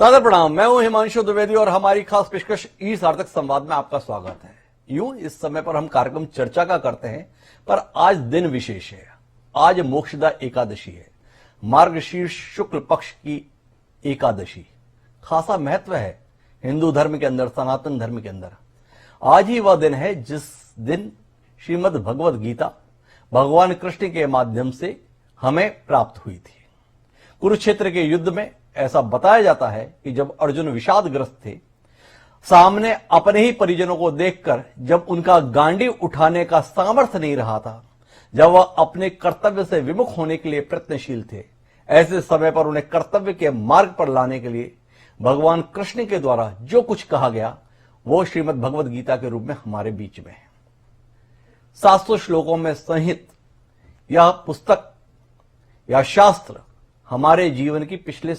सादर प्रणाम। मैं हूं हिमांशु द्विवेदी और हमारी खास पेशकश ई सार्थक संवाद में आपका स्वागत है। यूं इस समय पर हम कार्यक्रम चर्चा का करते हैं, पर आज दिन विशेष है। आज मोक्षदा एकादशी है, मार्गशीर्ष शुक्ल पक्ष की एकादशी। खासा महत्व है हिंदू धर्म के अंदर, सनातन धर्म के अंदर। आज ही वह दिन है जिस दिन श्रीमद् भगवद गीता भगवान कृष्ण के माध्यम से हमें प्राप्त हुई थी। कुरुक्षेत्र के युद्ध में ऐसा बताया जाता है कि जब अर्जुन विषादग्रस्त थे, सामने अपने ही परिजनों को देखकर जब उनका गांडीव उठाने का सामर्थ्य नहीं रहा था, जब वह अपने कर्तव्य से विमुख होने के लिए प्रयत्नशील थे, ऐसे समय पर उन्हें कर्तव्य के मार्ग पर लाने के लिए भगवान कृष्ण के द्वारा जो कुछ कहा गया वो श्रीमद् भगवद गीता के रूप में हमारे बीच में है। 700 श्लोकों में संहित यह पुस्तक या शास्त्र हमारे जीवन की पिछले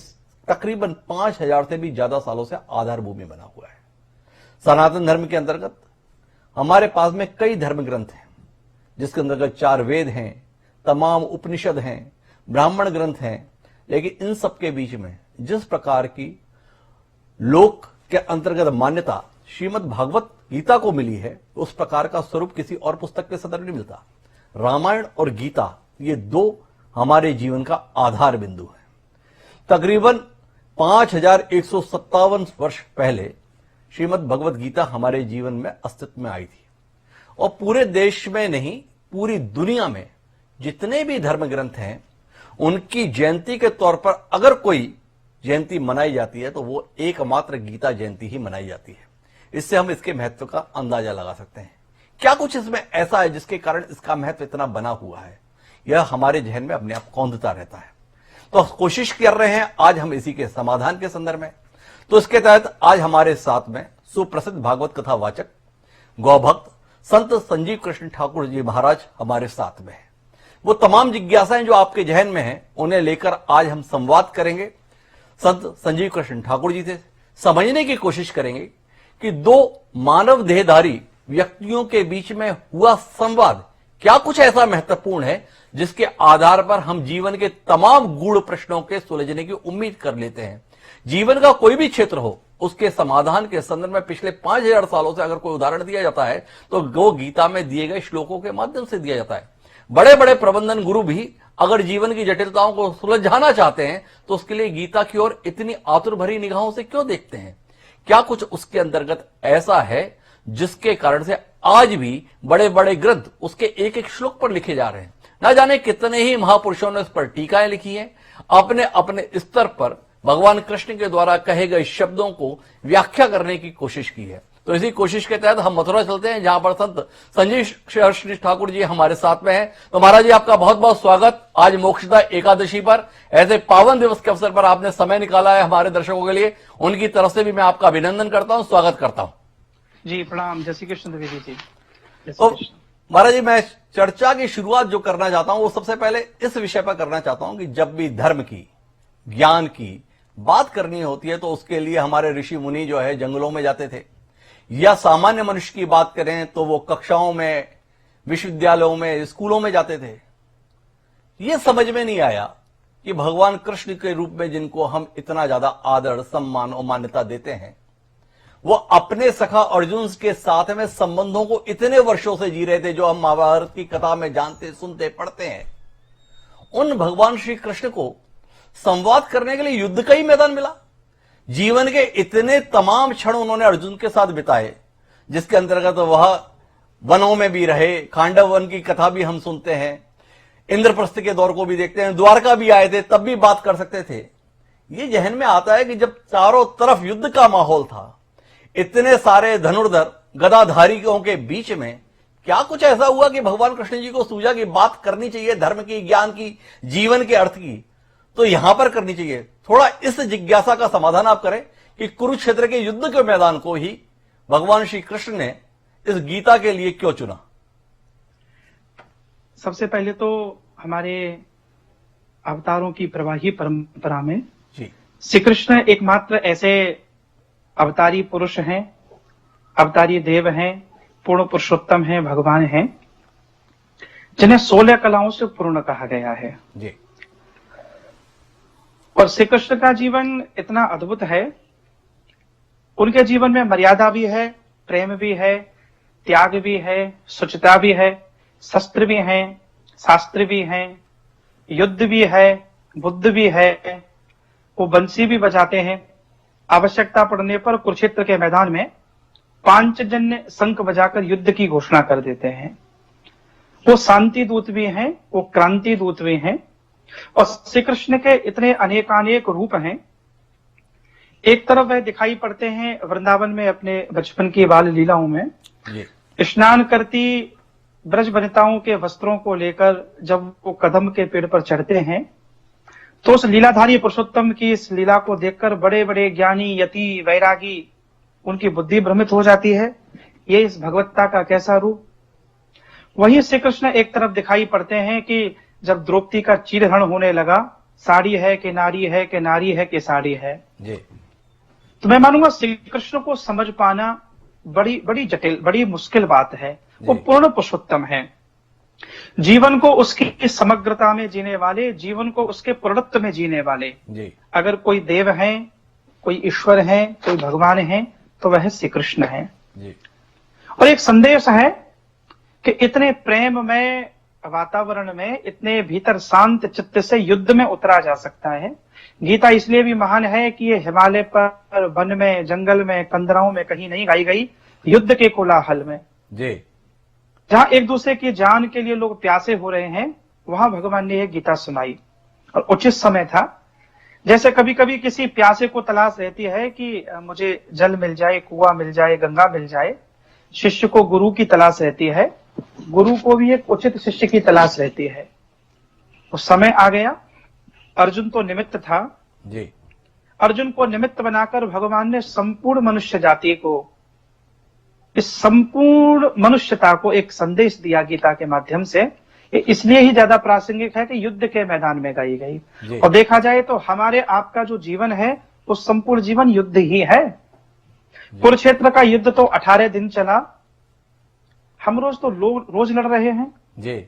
तकरीबन 5000 से भी ज्यादा सालों से आधार भूमि बना हुआ है। सनातन धर्म के अंतर्गत हमारे पास में कई धर्म ग्रंथ हैं, जिसके अंतर्गत 4 वेद हैं, तमाम उपनिषद हैं, ब्राह्मण ग्रंथ हैं। लेकिन इन सब के बीच में जिस प्रकार की लोक के अंतर्गत मान्यता श्रीमद् भागवत गीता को मिली है, उस प्रकार का स्वरूप किसी और पुस्तक के संदर्भ नहीं मिलता। रामायण और गीता ये 2 हमारे जीवन का आधार बिंदु है। तकरीबन 5157 वर्ष पहले श्रीमद् भगवद गीता हमारे जीवन में अस्तित्व में आई थी, और पूरे देश में नहीं, पूरी दुनिया में जितने भी धर्म ग्रंथ हैं, उनकी जयंती के तौर पर अगर कोई जयंती मनाई जाती है तो वो एकमात्र गीता जयंती ही मनाई जाती है। इससे हम इसके महत्व का अंदाजा लगा सकते हैं। क्या कुछ इसमें ऐसा है जिसके कारण इसका महत्व इतना बना हुआ है, यह हमारे जहन में अपने आप कौंधता रहता है। तो कोशिश कर रहे हैं आज हम इसी के समाधान के संदर्भ में। तो इसके तहत आज हमारे साथ में सुप्रसिद्ध भागवत कथा वाचक गौभक्त संत संजीव कृष्ण ठाकुर जी महाराज हमारे साथ में है। वो तमाम जिज्ञासाएं जो आपके जहन में हैं, उन्हें लेकर आज हम संवाद करेंगे। संत संजीव कृष्ण ठाकुर जी से समझने की कोशिश करेंगे कि 2 मानव देहधारी व्यक्तियों के बीच में हुआ संवाद क्या कुछ ऐसा महत्वपूर्ण है जिसके आधार पर हम जीवन के तमाम गूढ़ प्रश्नों के सुलझने की उम्मीद कर लेते हैं। जीवन का कोई भी क्षेत्र हो, उसके समाधान के संदर्भ में पिछले 5000 सालों से अगर कोई उदाहरण दिया जाता है तो वो गीता में दिए गए श्लोकों के माध्यम से दिया जाता है। बड़े बड़े प्रबंधन गुरु भी अगर जीवन की जटिलताओं को सुलझाना चाहते हैं तो उसके लिए गीता की ओर इतनी आतुर भरी निगाहों से क्यों देखते हैं? क्या कुछ उसके अंतर्गत ऐसा है जिसके कारण से आज भी बड़े बड़े ग्रंथ उसके एक एक श्लोक पर लिखे जा रहे हैं? ना जाने कितने ही महापुरुषों ने इस पर टीकाएं लिखी हैं, अपने अपने स्तर पर भगवान कृष्ण के द्वारा कहे गए शब्दों को व्याख्या करने की कोशिश की है। तो इसी कोशिश के तहत हम मथुरा चलते हैं, जहां पर संत संजीव कृष्ण ठाकुर जी हमारे साथ में हैं। तो महाराज जी, आपका बहुत बहुत स्वागत। आज मोक्षदा एकादशी पर ऐसे पावन दिवस के अवसर पर आपने समय निकाला है हमारे दर्शकों के लिए, उनकी तरफ से भी मैं आपका अभिनंदन करता हूं, स्वागत करता हूं। जी प्रणाम। जय श्री कृष्ण द्विवेदी जी। तो महाराज जी, मैं चर्चा की शुरुआत जो करना चाहता हूं वो सबसे पहले इस विषय पर करना चाहता हूं कि जब भी धर्म की, ज्ञान की बात करनी होती है तो उसके लिए हमारे ऋषि मुनि जो है जंगलों में जाते थे, या सामान्य मनुष्य की बात करें तो वो कक्षाओं में, विश्वविद्यालयों में, स्कूलों में जाते थे। ये समझ में नहीं आया कि भगवान कृष्ण के रूप में जिनको हम इतना ज्यादा आदर, सम्मान और मान्यता देते हैं, वो अपने सखा अर्जुन के साथ में संबंधों को इतने वर्षों से जी रहे थे, जो हम महाभारत की कथा में जानते, सुनते, पढ़ते हैं। उन भगवान श्री कृष्ण को संवाद करने के लिए युद्ध का ही मैदान मिला। जीवन के इतने तमाम क्षण उन्होंने अर्जुन के साथ बिताए, जिसके अंतर्गत वह वनों में भी रहे, खांडव वन की कथा भी हम सुनते हैं, इंद्रप्रस्थ के दौर को भी देखते हैं, द्वारका भी आए थे, तब भी बात कर सकते थे। ये जहन में आता है कि जब चारों तरफ युद्ध का माहौल था, इतने सारे धनुर्धर गदाधारियों के बीच में क्या कुछ ऐसा हुआ कि भगवान कृष्ण जी को सूझा कि बात करनी चाहिए धर्म की, ज्ञान की, जीवन के अर्थ की, तो यहां पर करनी चाहिए। थोड़ा इस जिज्ञासा का समाधान आप करें कि कुरुक्षेत्र के युद्ध के मैदान को ही भगवान श्री कृष्ण ने इस गीता के लिए क्यों चुना? सबसे पहले तो हमारे अवतारों की प्रवाही परंपरा में जी श्री कृष्ण एकमात्र ऐसे अवतारी पुरुष हैं, अवतारी देव हैं, पूर्ण पुरुषोत्तम हैं, भगवान हैं, जिन्हें 16 कलाओं से पूर्ण कहा गया है। जी। और श्री कृष्ण का जीवन इतना अद्भुत है, उनके जीवन में मर्यादा भी है, प्रेम भी है, त्याग भी है, शुचिता भी है, शस्त्र भी हैं, शास्त्र भी हैं, युद्ध भी है, बुद्ध भी है, वो बंसी भी बजाते हैं। आवश्यकता पड़ने पर कुरुक्षेत्र के मैदान में पांचजन्य शंख बजाकर युद्ध की घोषणा कर देते हैं। वो शांति दूत भी हैं, वो क्रांति दूत भी हैं। और श्री कृष्ण के इतने अनेकानेक रूप हैं। एक तरफ वह दिखाई पड़ते हैं वृंदावन में अपने बचपन की बाल लीलाओं में, स्नान करती ब्रज वनिताओं के वस्त्रों को लेकर जब वो कदम के पेड़ पर चढ़ते हैं, तो उस लीलाधारी पुरुषोत्तम की इस लीला को देखकर बड़े बड़े ज्ञानी, यति, वैरागी, उनकी बुद्धि भ्रमित हो जाती है। ये इस भगवत्ता का कैसा रूप। वहीं श्री कृष्ण एक तरफ दिखाई पड़ते हैं कि जब द्रौपदी का चीरहरण होने लगा, साड़ी है कि नारी है कि नारी है कि साड़ी है जी। तो मैं मानूंगा श्री कृष्ण को समझ पाना बड़ी बड़ी जटिल, बड़ी मुश्किल बात है। वो पूर्ण पुरुषोत्तम है, जीवन को उसकी समग्रता में जीने वाले, जीवन को उसके पूर्णत्व में जीने वाले जी। अगर कोई देव है, कोई ईश्वर है, कोई भगवान है, तो वह श्री कृष्ण है जी। और एक संदेश है कि इतने प्रेम में वातावरण में, इतने भीतर शांत चित्त से युद्ध में उतरा जा सकता है। गीता इसलिए भी महान है कि ये हिमालय पर, वन में, जंगल में, कंदराओं में कहीं नहीं गाई गई, युद्ध के कोलाहल में जी। जहां एक दूसरे की जान के लिए लोग प्यासे हो रहे हैं, वहां भगवान ने ये गीता सुनाई और उचित समय था। जैसे कभी कभी किसी प्यासे को तलाश रहती है कि मुझे जल मिल जाए, कुआं मिल जाए, गंगा मिल जाए, शिष्य को गुरु की तलाश रहती है, गुरु को भी एक उचित शिष्य की तलाश रहती है। उस समय आ गया, अर्जुन तो निमित्त था जी। अर्जुन को निमित्त बनाकर भगवान ने संपूर्ण मनुष्य जाति को, इस संपूर्ण मनुष्यता को एक संदेश दिया गीता के माध्यम से। ये इसलिए ही ज्यादा प्रासंगिक है कि युद्ध के मैदान में गाई गई। और देखा जाए तो हमारे आपका जो जीवन है, वो संपूर्ण जीवन युद्ध ही है। कुरुक्षेत्र का युद्ध तो 18 दिन चला। हम रोज तो रोज लड़ रहे हैं जी।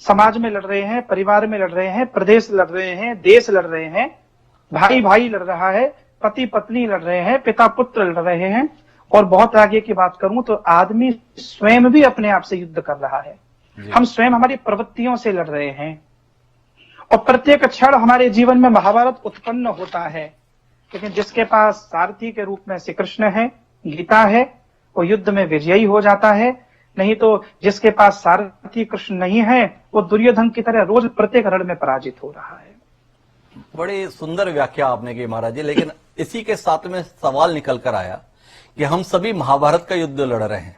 समाज में लड़ रहे हैं, परिवार में लड़ रहे हैं, प्रदेश लड़ रहे हैं, देश लड़ रहे हैं, भाई भाई लड़ रहा है, पति पत्नी लड़ रहे हैं, पिता पुत्र लड़ रहे हैं। और बहुत आगे की बात करूं तो आदमी स्वयं भी अपने आप से युद्ध कर रहा है। हम स्वयं हमारी प्रवृत्तियों से लड़ रहे हैं और प्रत्येक क्षण हमारे जीवन में महाभारत उत्पन्न होता है। लेकिन जिसके पास सारथी के रूप में श्री कृष्ण है, गीता है, वो युद्ध में विजयी हो जाता है। नहीं तो जिसके पास सारथी कृष्ण नहीं है, वो दुर्योधन की तरह रोज प्रत्येक रण में पराजित हो रहा है। बड़ी सुंदर व्याख्या आपने की महाराज जी, लेकिन इसी के साथ में सवाल निकल कर आया कि हम सभी महाभारत का युद्ध लड़ रहे हैं।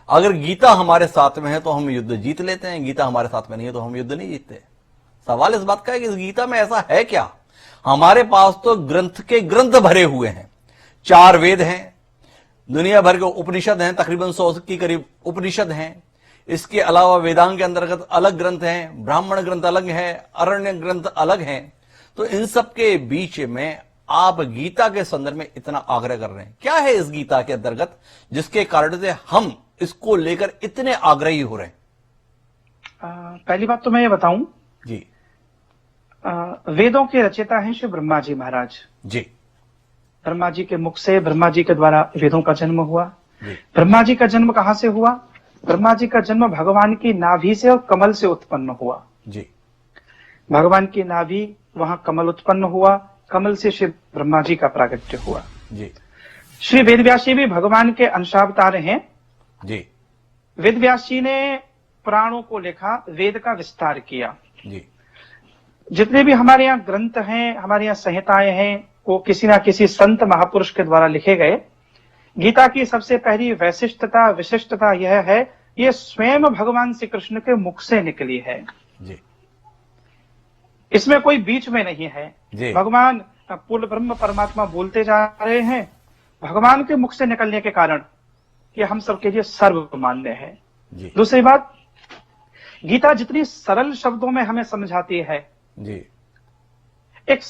अगर गीता हमारे साथ में है तो हम युद्ध जीत लेते हैं, गीता हमारे साथ में नहीं है तो हम युद्ध नहीं जीतते। सवाल इस बात का है कि इस गीता में ऐसा है क्या। हमारे पास तो ग्रंथ के ग्रंथ भरे हुए हैं, 4 वेद हैं, दुनिया भर के उपनिषद हैं, तकरीबन 100 की करीब उपनिषद हैं। इसके अलावा वेदांग के अंतर्गत अलग ग्रंथ हैं, ब्राह्मण ग्रंथ अलग हैं, अरण्य ग्रंथ अलग हैं। तो इन सब के बीच में आप गीता के संदर्भ में इतना आग्रह कर रहे हैं, क्या है इस गीता के अंतर्गत जिसके कारण से हम इसको लेकर इतने आग्रही हो रहे हैं। पहली बात तो मैं ये बताऊं जी, वेदों के रचयिता हैं श्री ब्रह्मा जी महाराज जी। ब्रह्मा जी के मुख से, ब्रह्मा जी के द्वारा वेदों का जन्म हुआ। ब्रह्मा जी का जन्म कहां से हुआ? ब्रह्मा जी का जन्म भगवान की नाभि से और कमल से उत्पन्न हुआ जी। भगवान की नाभि, वहां कमल उत्पन्न हुआ, कमल से श्री ब्रह्मा जी का प्रागट्य हुआ जी। श्री वेदव्यास जी भी भगवान के अंशावतार हैं जी। वेदव्यास जी ने पुराणों को लिखा, वेद का विस्तार किया जी। जितने भी हमारे यहाँ ग्रंथ हैं, हमारे यहाँ संहिताएं हैं, वो किसी ना किसी संत महापुरुष के द्वारा लिखे गए। गीता की सबसे पहली वैशिष्टता, विशिष्टता यह है, ये स्वयं भगवान श्री कृष्ण के मुख से निकली है जी। इसमें कोई बीच में नहीं है जी। भगवान पूर्ण ब्रह्म परमात्मा बोलते जा रहे हैं, भगवान के मुख से निकलने के कारण ये हम सबके लिए सर्वमान्य है। दूसरी बात, गीता जितनी सरल शब्दों में हमें समझाती है जी। एक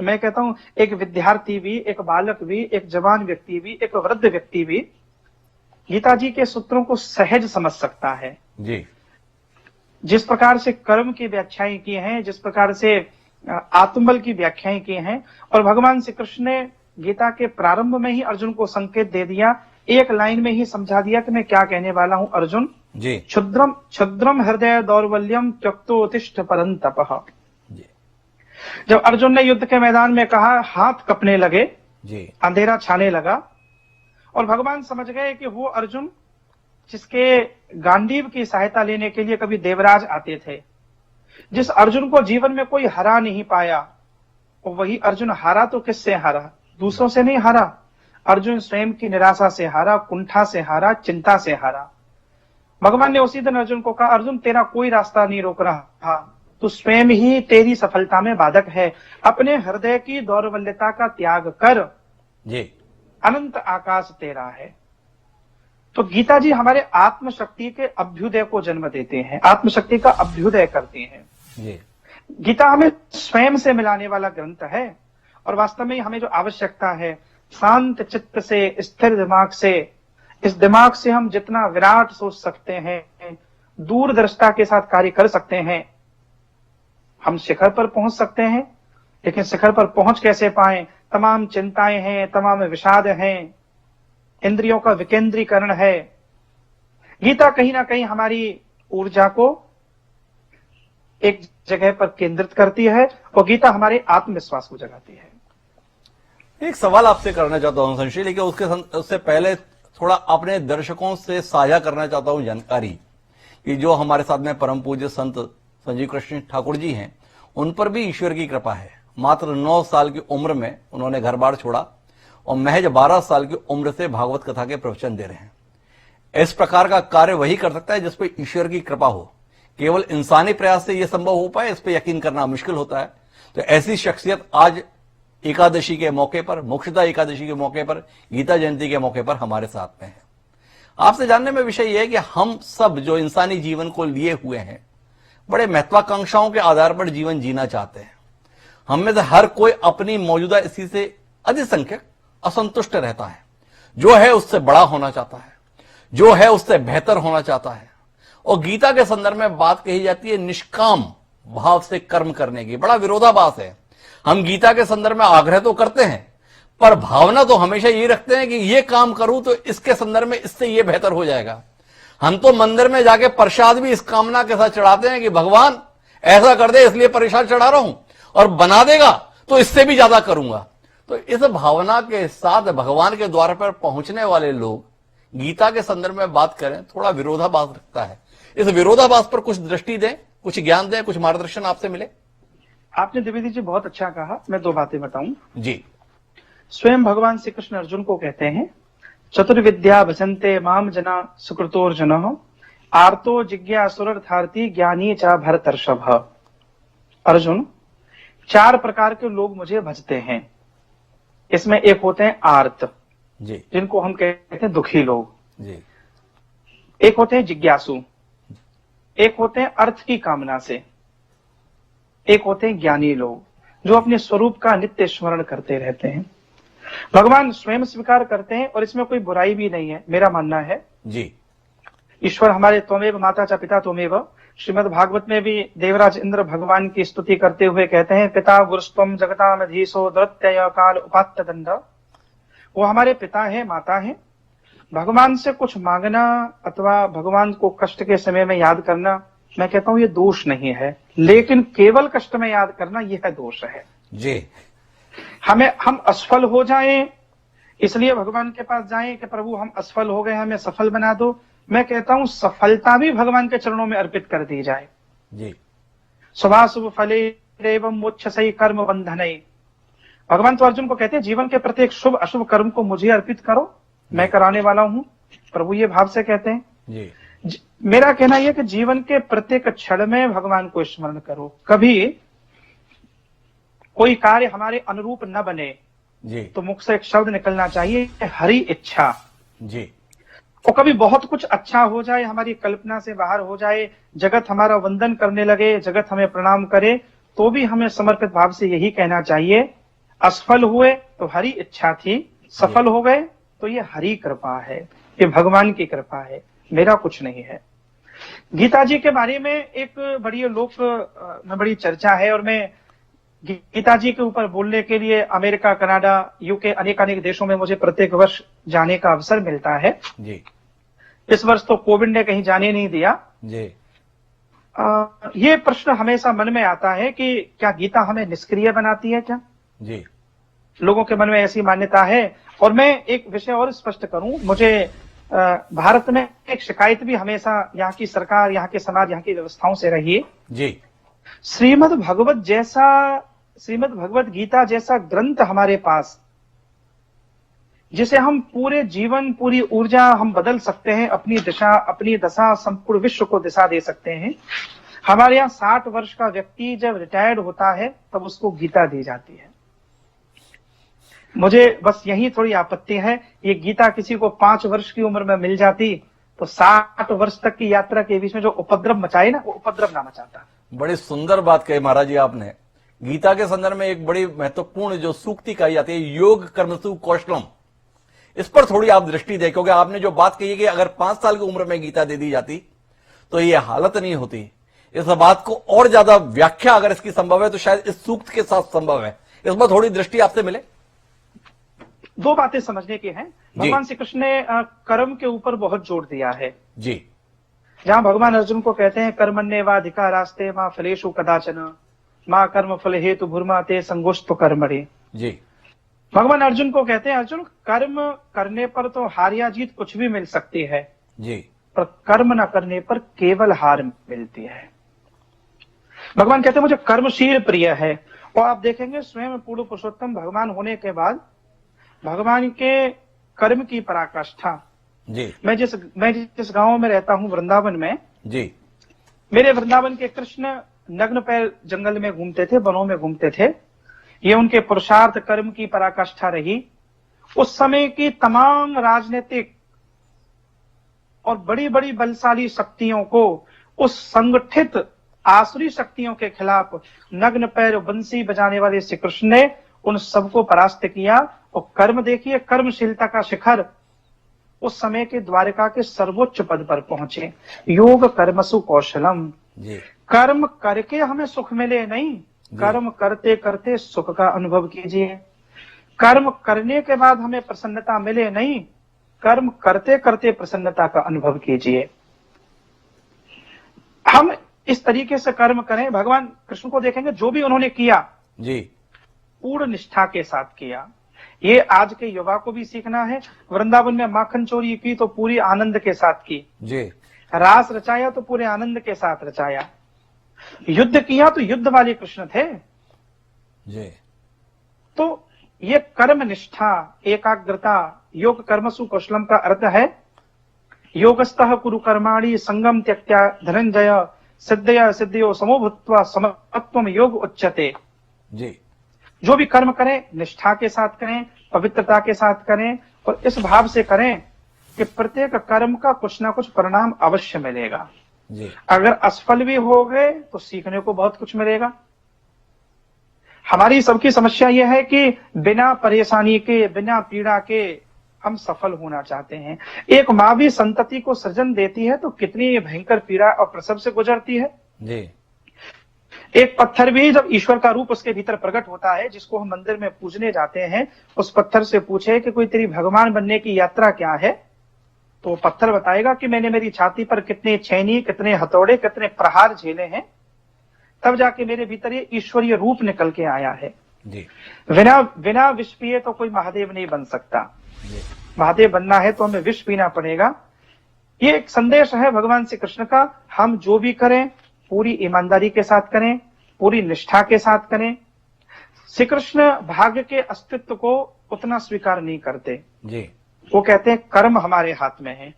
मैं कहता हूं, एक विद्यार्थी भी, एक बालक भी, एक जवान व्यक्ति भी, एक वृद्ध व्यक्ति भी गीता जी के सूत्रों को सहज समझ सकता है। जी। जिस प्रकार से कर्म की व्याख्याएं की हैं, जिस प्रकार से आत्मबल की व्याख्याएं की हैं और भगवान श्री कृष्ण ने गीता के प्रारंभ में ही अर्जुन को संकेत दे दिया, एक लाइन में ही समझा दिया कि मैं क्या कहने वाला हूं। अर्जुन, जी क्षुद्रम क्षुद्रम हृदय दौर्बल्यम त्यक्तोत्तिष्ठ परंतपः। जी जब अर्जुन ने युद्ध के मैदान में कहा, हाथ कपने लगे, जी अंधेरा छाने लगा और भगवान समझ गए कि वो अर्जुन जिसके गांडीव की सहायता लेने के लिए कभी देवराज आते थे, जिस अर्जुन को जीवन में कोई हरा नहीं पाया, और वही अर्जुन हारा तो किससे हारा? दूसरों से नहीं हारा। अर्जुन स्वयं की निराशा से हारा, कुंठा से हारा, चिंता से हारा। भगवान ने उसी दिन अर्जुन को कहा, अर्जुन तेरा कोई रास्ता नहीं रोक रहा, तू स्वयं ही तेरी सफलता में बाधक है। अपने हृदय की दौर्बल्यता का त्याग कर, जी अनंत आकाश तेरा है। तो गीता जी हमारे आत्मशक्ति के अभ्युदय को जन्म देते हैं, आत्मशक्ति का अभ्युदय करती हैं। जी गीता हमें स्वयं से मिलाने वाला ग्रंथ है और वास्तव में हमें जो आवश्यकता है, शांत चित्त से, स्थिर दिमाग से, इस दिमाग से हम जितना विराट सोच सकते हैं, दूरदर्शिता के साथ कार्य कर सकते हैं, हम शिखर पर पहुंच सकते हैं। लेकिन शिखर पर पहुंच कैसे पाए? तमाम चिंताएं हैं, तमाम विषाद हैं, इंद्रियों का विकेंद्रीकरण है। गीता कहीं ना कहीं हमारी ऊर्जा को एक जगह पर केंद्रित करती है और गीता हमारे आत्मविश्वास को जगाती है। एक सवाल आपसे करना चाहता हूं संशय, लेकिन उससे पहले थोड़ा अपने दर्शकों से साझा करना चाहता हूं जानकारी कि जो हमारे साथ में परम पूज्य संत संजीव कृष्ण ठाकुर जी हैं, उन पर भी ईश्वर की कृपा है। मात्र 9 साल की उम्र में उन्होंने घर बार छोड़ा और महज 12 साल की उम्र से भागवत कथा के प्रवचन दे रहे हैं। इस प्रकार का कार्य वही कर सकता है जिस पर ईश्वर की कृपा हो। केवल इंसानी प्रयास से यह संभव हो पाए, इस पर यकीन करना मुश्किल होता है। तो ऐसी शख्सियत आज एकादशी के मौके पर, मोक्षदा एकादशी के मौके पर, गीता जयंती के मौके पर हमारे साथ में है। आपसे जानने में विषय यह है कि हम सब जो इंसानी जीवन को लिए हुए हैं, बड़े महत्वाकांक्षाओं के आधार पर जीवन जीना चाहते हैं। हम में से हर कोई अपनी मौजूदा स्थिति से अधिसंख्यक असंतुष्ट रहता है। जो है उससे बड़ा होना चाहता है, जो है उससे बेहतर होना चाहता है। और गीता के संदर्भ में बात कही जाती है निष्काम भाव से कर्म करने की। बड़ा विरोधाभास है। हम गीता के संदर्भ में आग्रह तो करते हैं, पर भावना तो हमेशा ये रखते हैं कि ये काम करूं तो इसके संदर्भ में इससे ये बेहतर हो जाएगा। हम तो मंदिर में जाके प्रसाद भी इस कामना के साथ चढ़ाते हैं कि भगवान ऐसा कर दे इसलिए प्रसाद चढ़ा रहा हूं, और बना देगा तो इससे भी ज्यादा करूंगा। तो इस भावना के साथ भगवान के द्वार पर पहुंचने वाले लोग गीता के संदर्भ में बात करें, थोड़ा विरोधाभास रखता है। इस विरोधाभास पर कुछ दृष्टि दें, कुछ ज्ञान दें, कुछ मार्गदर्शन आपसे मिले। आपने द्विवेदी जी बहुत अच्छा कहा। मैं 2 बातें बताऊं। जी स्वयं भगवान श्री कृष्ण अर्जुन को कहते हैं, चतुर्विद्या भजन्ते माम जना सुकृतोर्जुनः आर्तो जिज्ञासुरर्थार्थी ज्ञानी च भरतर्षभ। अर्जुन, 4 प्रकार के लोग मुझे भजते हैं। इसमें एक होते हैं आर्त, जी जिनको हम कहते हैं दुखी लोग। जी एक होते हैं जिज्ञासु, एक होते हैं अर्थ की कामना से, एक होते हैं ज्ञानी लोग जो अपने स्वरूप का नित्य स्मरण करते रहते हैं। भगवान स्वयं स्वीकार करते हैं और इसमें कोई बुराई भी नहीं है। मेरा मानना है जी ईश्वर हमारे त्वमेव माता च पिता त्वमेव। श्रीमद् भागवत में भी देवराज इंद्र भगवान की स्तुति करते हुए कहते हैं, पिता गुरुस्त्वम जगतामधीशो दृत्यय काल उपात्त दंड। वो हमारे पिता है, माता है। भगवान से कुछ मांगना अथवा भगवान को कष्ट के समय में याद करना, मैं कहता हूं ये दोष नहीं है, लेकिन केवल कष्ट में याद करना यह दोष है। जी हम असफल हो जाएं इसलिए भगवान के पास जाएं कि प्रभु हम असफल हो गए, हमें सफल बना दो। मैं कहता हूं सफलता भी भगवान के चरणों में अर्पित कर दी जाए। जी शुभाशुभ फले एवं मोक्षसई कर्म बंधनई। भगवान तो अर्जुन को कहते हैं जीवन के प्रत्येक शुभ अशुभ कर्म को मुझे अर्पित करो, मैं कराने वाला हूं। प्रभु ये भाव से कहते हैं। जी मेरा कहना यह कि जीवन के प्रत्येक क्षण में भगवान को स्मरण करो। कभी कोई कार्य हमारे अनुरूप न बने जी तो मुख से एक शब्द निकलना चाहिए, हरि इच्छा। जी और कभी बहुत कुछ अच्छा हो जाए, हमारी कल्पना से बाहर हो जाए, जगत हमारा वंदन करने लगे, जगत हमें प्रणाम करे, तो भी हमें समर्पित भाव से यही कहना चाहिए, असफल हुए तो हरि इच्छा थी, सफल हो गए तो ये हरि कृपा है, ये भगवान की कृपा है, मेरा कुछ नहीं है। गीता जी के बारे में एक बड़ी चर्चा है और मैं गीता जी के ऊपर बोलने के लिए अमेरिका, कनाडा, यूके, अनेक देशों में मुझे प्रत्येक वर्ष जाने का अवसर मिलता है। जी इस वर्ष तो कोविड ने कहीं जाने नहीं दिया। जी ये प्रश्न हमेशा मन में आता है कि क्या गीता हमें निष्क्रिय बनाती है क्या? जी लोगों के मन में ऐसी मान्यता है। और मैं एक विषय और स्पष्ट करूं, मुझे भारत में एक शिकायत भी हमेशा यहाँ की सरकार, यहाँ के समाज, यहाँ की व्यवस्थाओं से रही है। जी श्रीमद् भगवत गीता जैसा ग्रंथ हमारे पास, जिसे हम पूरे जीवन, पूरी ऊर्जा हम बदल सकते हैं, अपनी दशा संपूर्ण विश्व को दिशा दे सकते हैं। हमारे यहाँ 60 वर्ष का व्यक्ति जब रिटायर्ड होता है तब उसको गीता दी जाती है। मुझे बस यही थोड़ी आपत्ति है, ये गीता किसी को 5 वर्ष की उम्र में मिल जाती तो 60 वर्ष तक की यात्रा के बीच में जो उपद्रव मचाए ना, वो उपद्रव ना मचाता। बड़ी सुंदर बात कही महाराज जी आपने। गीता के संदर्भ में एक बड़ी महत्वपूर्ण जो सूक्ति कही जाती है, योग कर्मसु कौशलम, इस पर थोड़ी आप दृष्टि दें, क्योंकि आपने जो बात कही है कि अगर 5 साल की उम्र में गीता दे दी जाती तो ये हालत नहीं होती। इस बात को और ज्यादा व्याख्या अगर इसकी संभव है तो शायद इस सूक्त के साथ संभव है। इस पर थोड़ी दृष्टि आपसे मिले। 2 बातें समझने की हैं। भगवान श्री कृष्ण ने कर्म के ऊपर बहुत जोर दिया है जी। जहां भगवान अर्जुन को कहते हैं कर्मण्येवाधिकारास्ते मां फलेषु कदाचन मां कर्म फल हेतु भूर्मा ते संगोष्ठ कर्मणि। जी भगवान अर्जुन को कहते हैं, अर्जुन कर्म करने पर तो हार या जीत कुछ भी मिल सकती है जी, पर कर्म न करने पर केवल हार मिलती है। भगवान कहते हैं मुझे कर्मशील प्रिय है। और आप देखेंगे स्वयं पूर्ण पुरुषोत्तम भगवान होने के बाद भगवान के कर्म की पराकाष्ठा। जी मैं जिस गांव में रहता हूं, वृंदावन में, जी, मेरे वृंदावन के कृष्ण नग्न पैर जंगल में घूमते थे, वनों में घूमते थे। ये उनके पुरुषार्थ कर्म की पराकाष्ठा रही। उस समय की तमाम राजनीतिक और बड़ी बड़ी बलशाली शक्तियों को, उस संगठित आसुरी शक्तियों के खिलाफ नग्न पैर बंसी बजाने वाले श्री कृष्ण ने उन सबको परास्त किया। और कर्म देखिए, कर्मशीलता का शिखर, उस समय के द्वारिका के सर्वोच्च पद पर पहुंचे। योग कर्मसु कौशलम। जी, कर्म करके हमें सुख मिले नहीं, कर्म करते करते सुख का अनुभव कीजिए। कर्म करने के बाद हमें प्रसन्नता मिले नहीं, कर्म करते करते प्रसन्नता का अनुभव कीजिए। हम इस तरीके से कर्म करें। भगवान कृष्ण को देखेंगे, जो भी उन्होंने किया जी, पूर्ण निष्ठा के साथ किया। ये आज के युवा को भी सीखना है। वृंदावन में माखन चोरी की तो पूरी आनंद के साथ की, जी, रास रचाया तो पूरे आनंद के साथ रचाया, युद्ध किया तो युद्ध वाले कृष्ण थे। जी, तो ये कर्म निष्ठा, एकाग्रता, योग कर्मसु कौशलम का अर्थ है योगस्तः कुरु कर्माणि संगम त्यक्त्या धनंजय सिद्धया सिद्धयो समो भूत्वा समत्वम योग उच्यते। जी, जो भी कर्म करें निष्ठा के साथ करें, पवित्रता के साथ करें और इस भाव से करें कि प्रत्येक कर्म का कुछ ना कुछ परिणाम अवश्य मिलेगा। जी, अगर असफल भी हो गए तो सीखने को बहुत कुछ मिलेगा। हमारी सबकी समस्या यह है कि बिना परेशानी के, बिना पीड़ा के हम सफल होना चाहते हैं। एक माँ भी संतति को सृजन देती है तो कितनी भयंकर पीड़ा और प्रसव से गुजरती है। जी, एक पत्थर भी जब ईश्वर का रूप उसके भीतर प्रकट होता है, जिसको हम मंदिर में पूजने जाते हैं, उस पत्थर से पूछे कि कोई तेरी भगवान बनने की यात्रा क्या है, तो पत्थर बताएगा कि मैंने मेरी छाती पर कितने छेनी, कितने हथौड़े, कितने प्रहार झेले हैं, तब जाके मेरे भीतर ये ईश्वरीय रूप निकल के आया है। जी, बिना विष पिए तो कोई महादेव नहीं बन सकता। जी, महादेव बनना है तो हमें विष पीना पड़ेगा। ये एक संदेश है भगवान श्री कृष्ण का। हम जो भी करें पूरी ईमानदारी के साथ करें, पूरी निष्ठा के साथ करें। श्री कृष्ण भाग्य के अस्तित्व को उतना स्वीकार नहीं करते। जी, वो कहते हैं कर्म हमारे हाथ में है।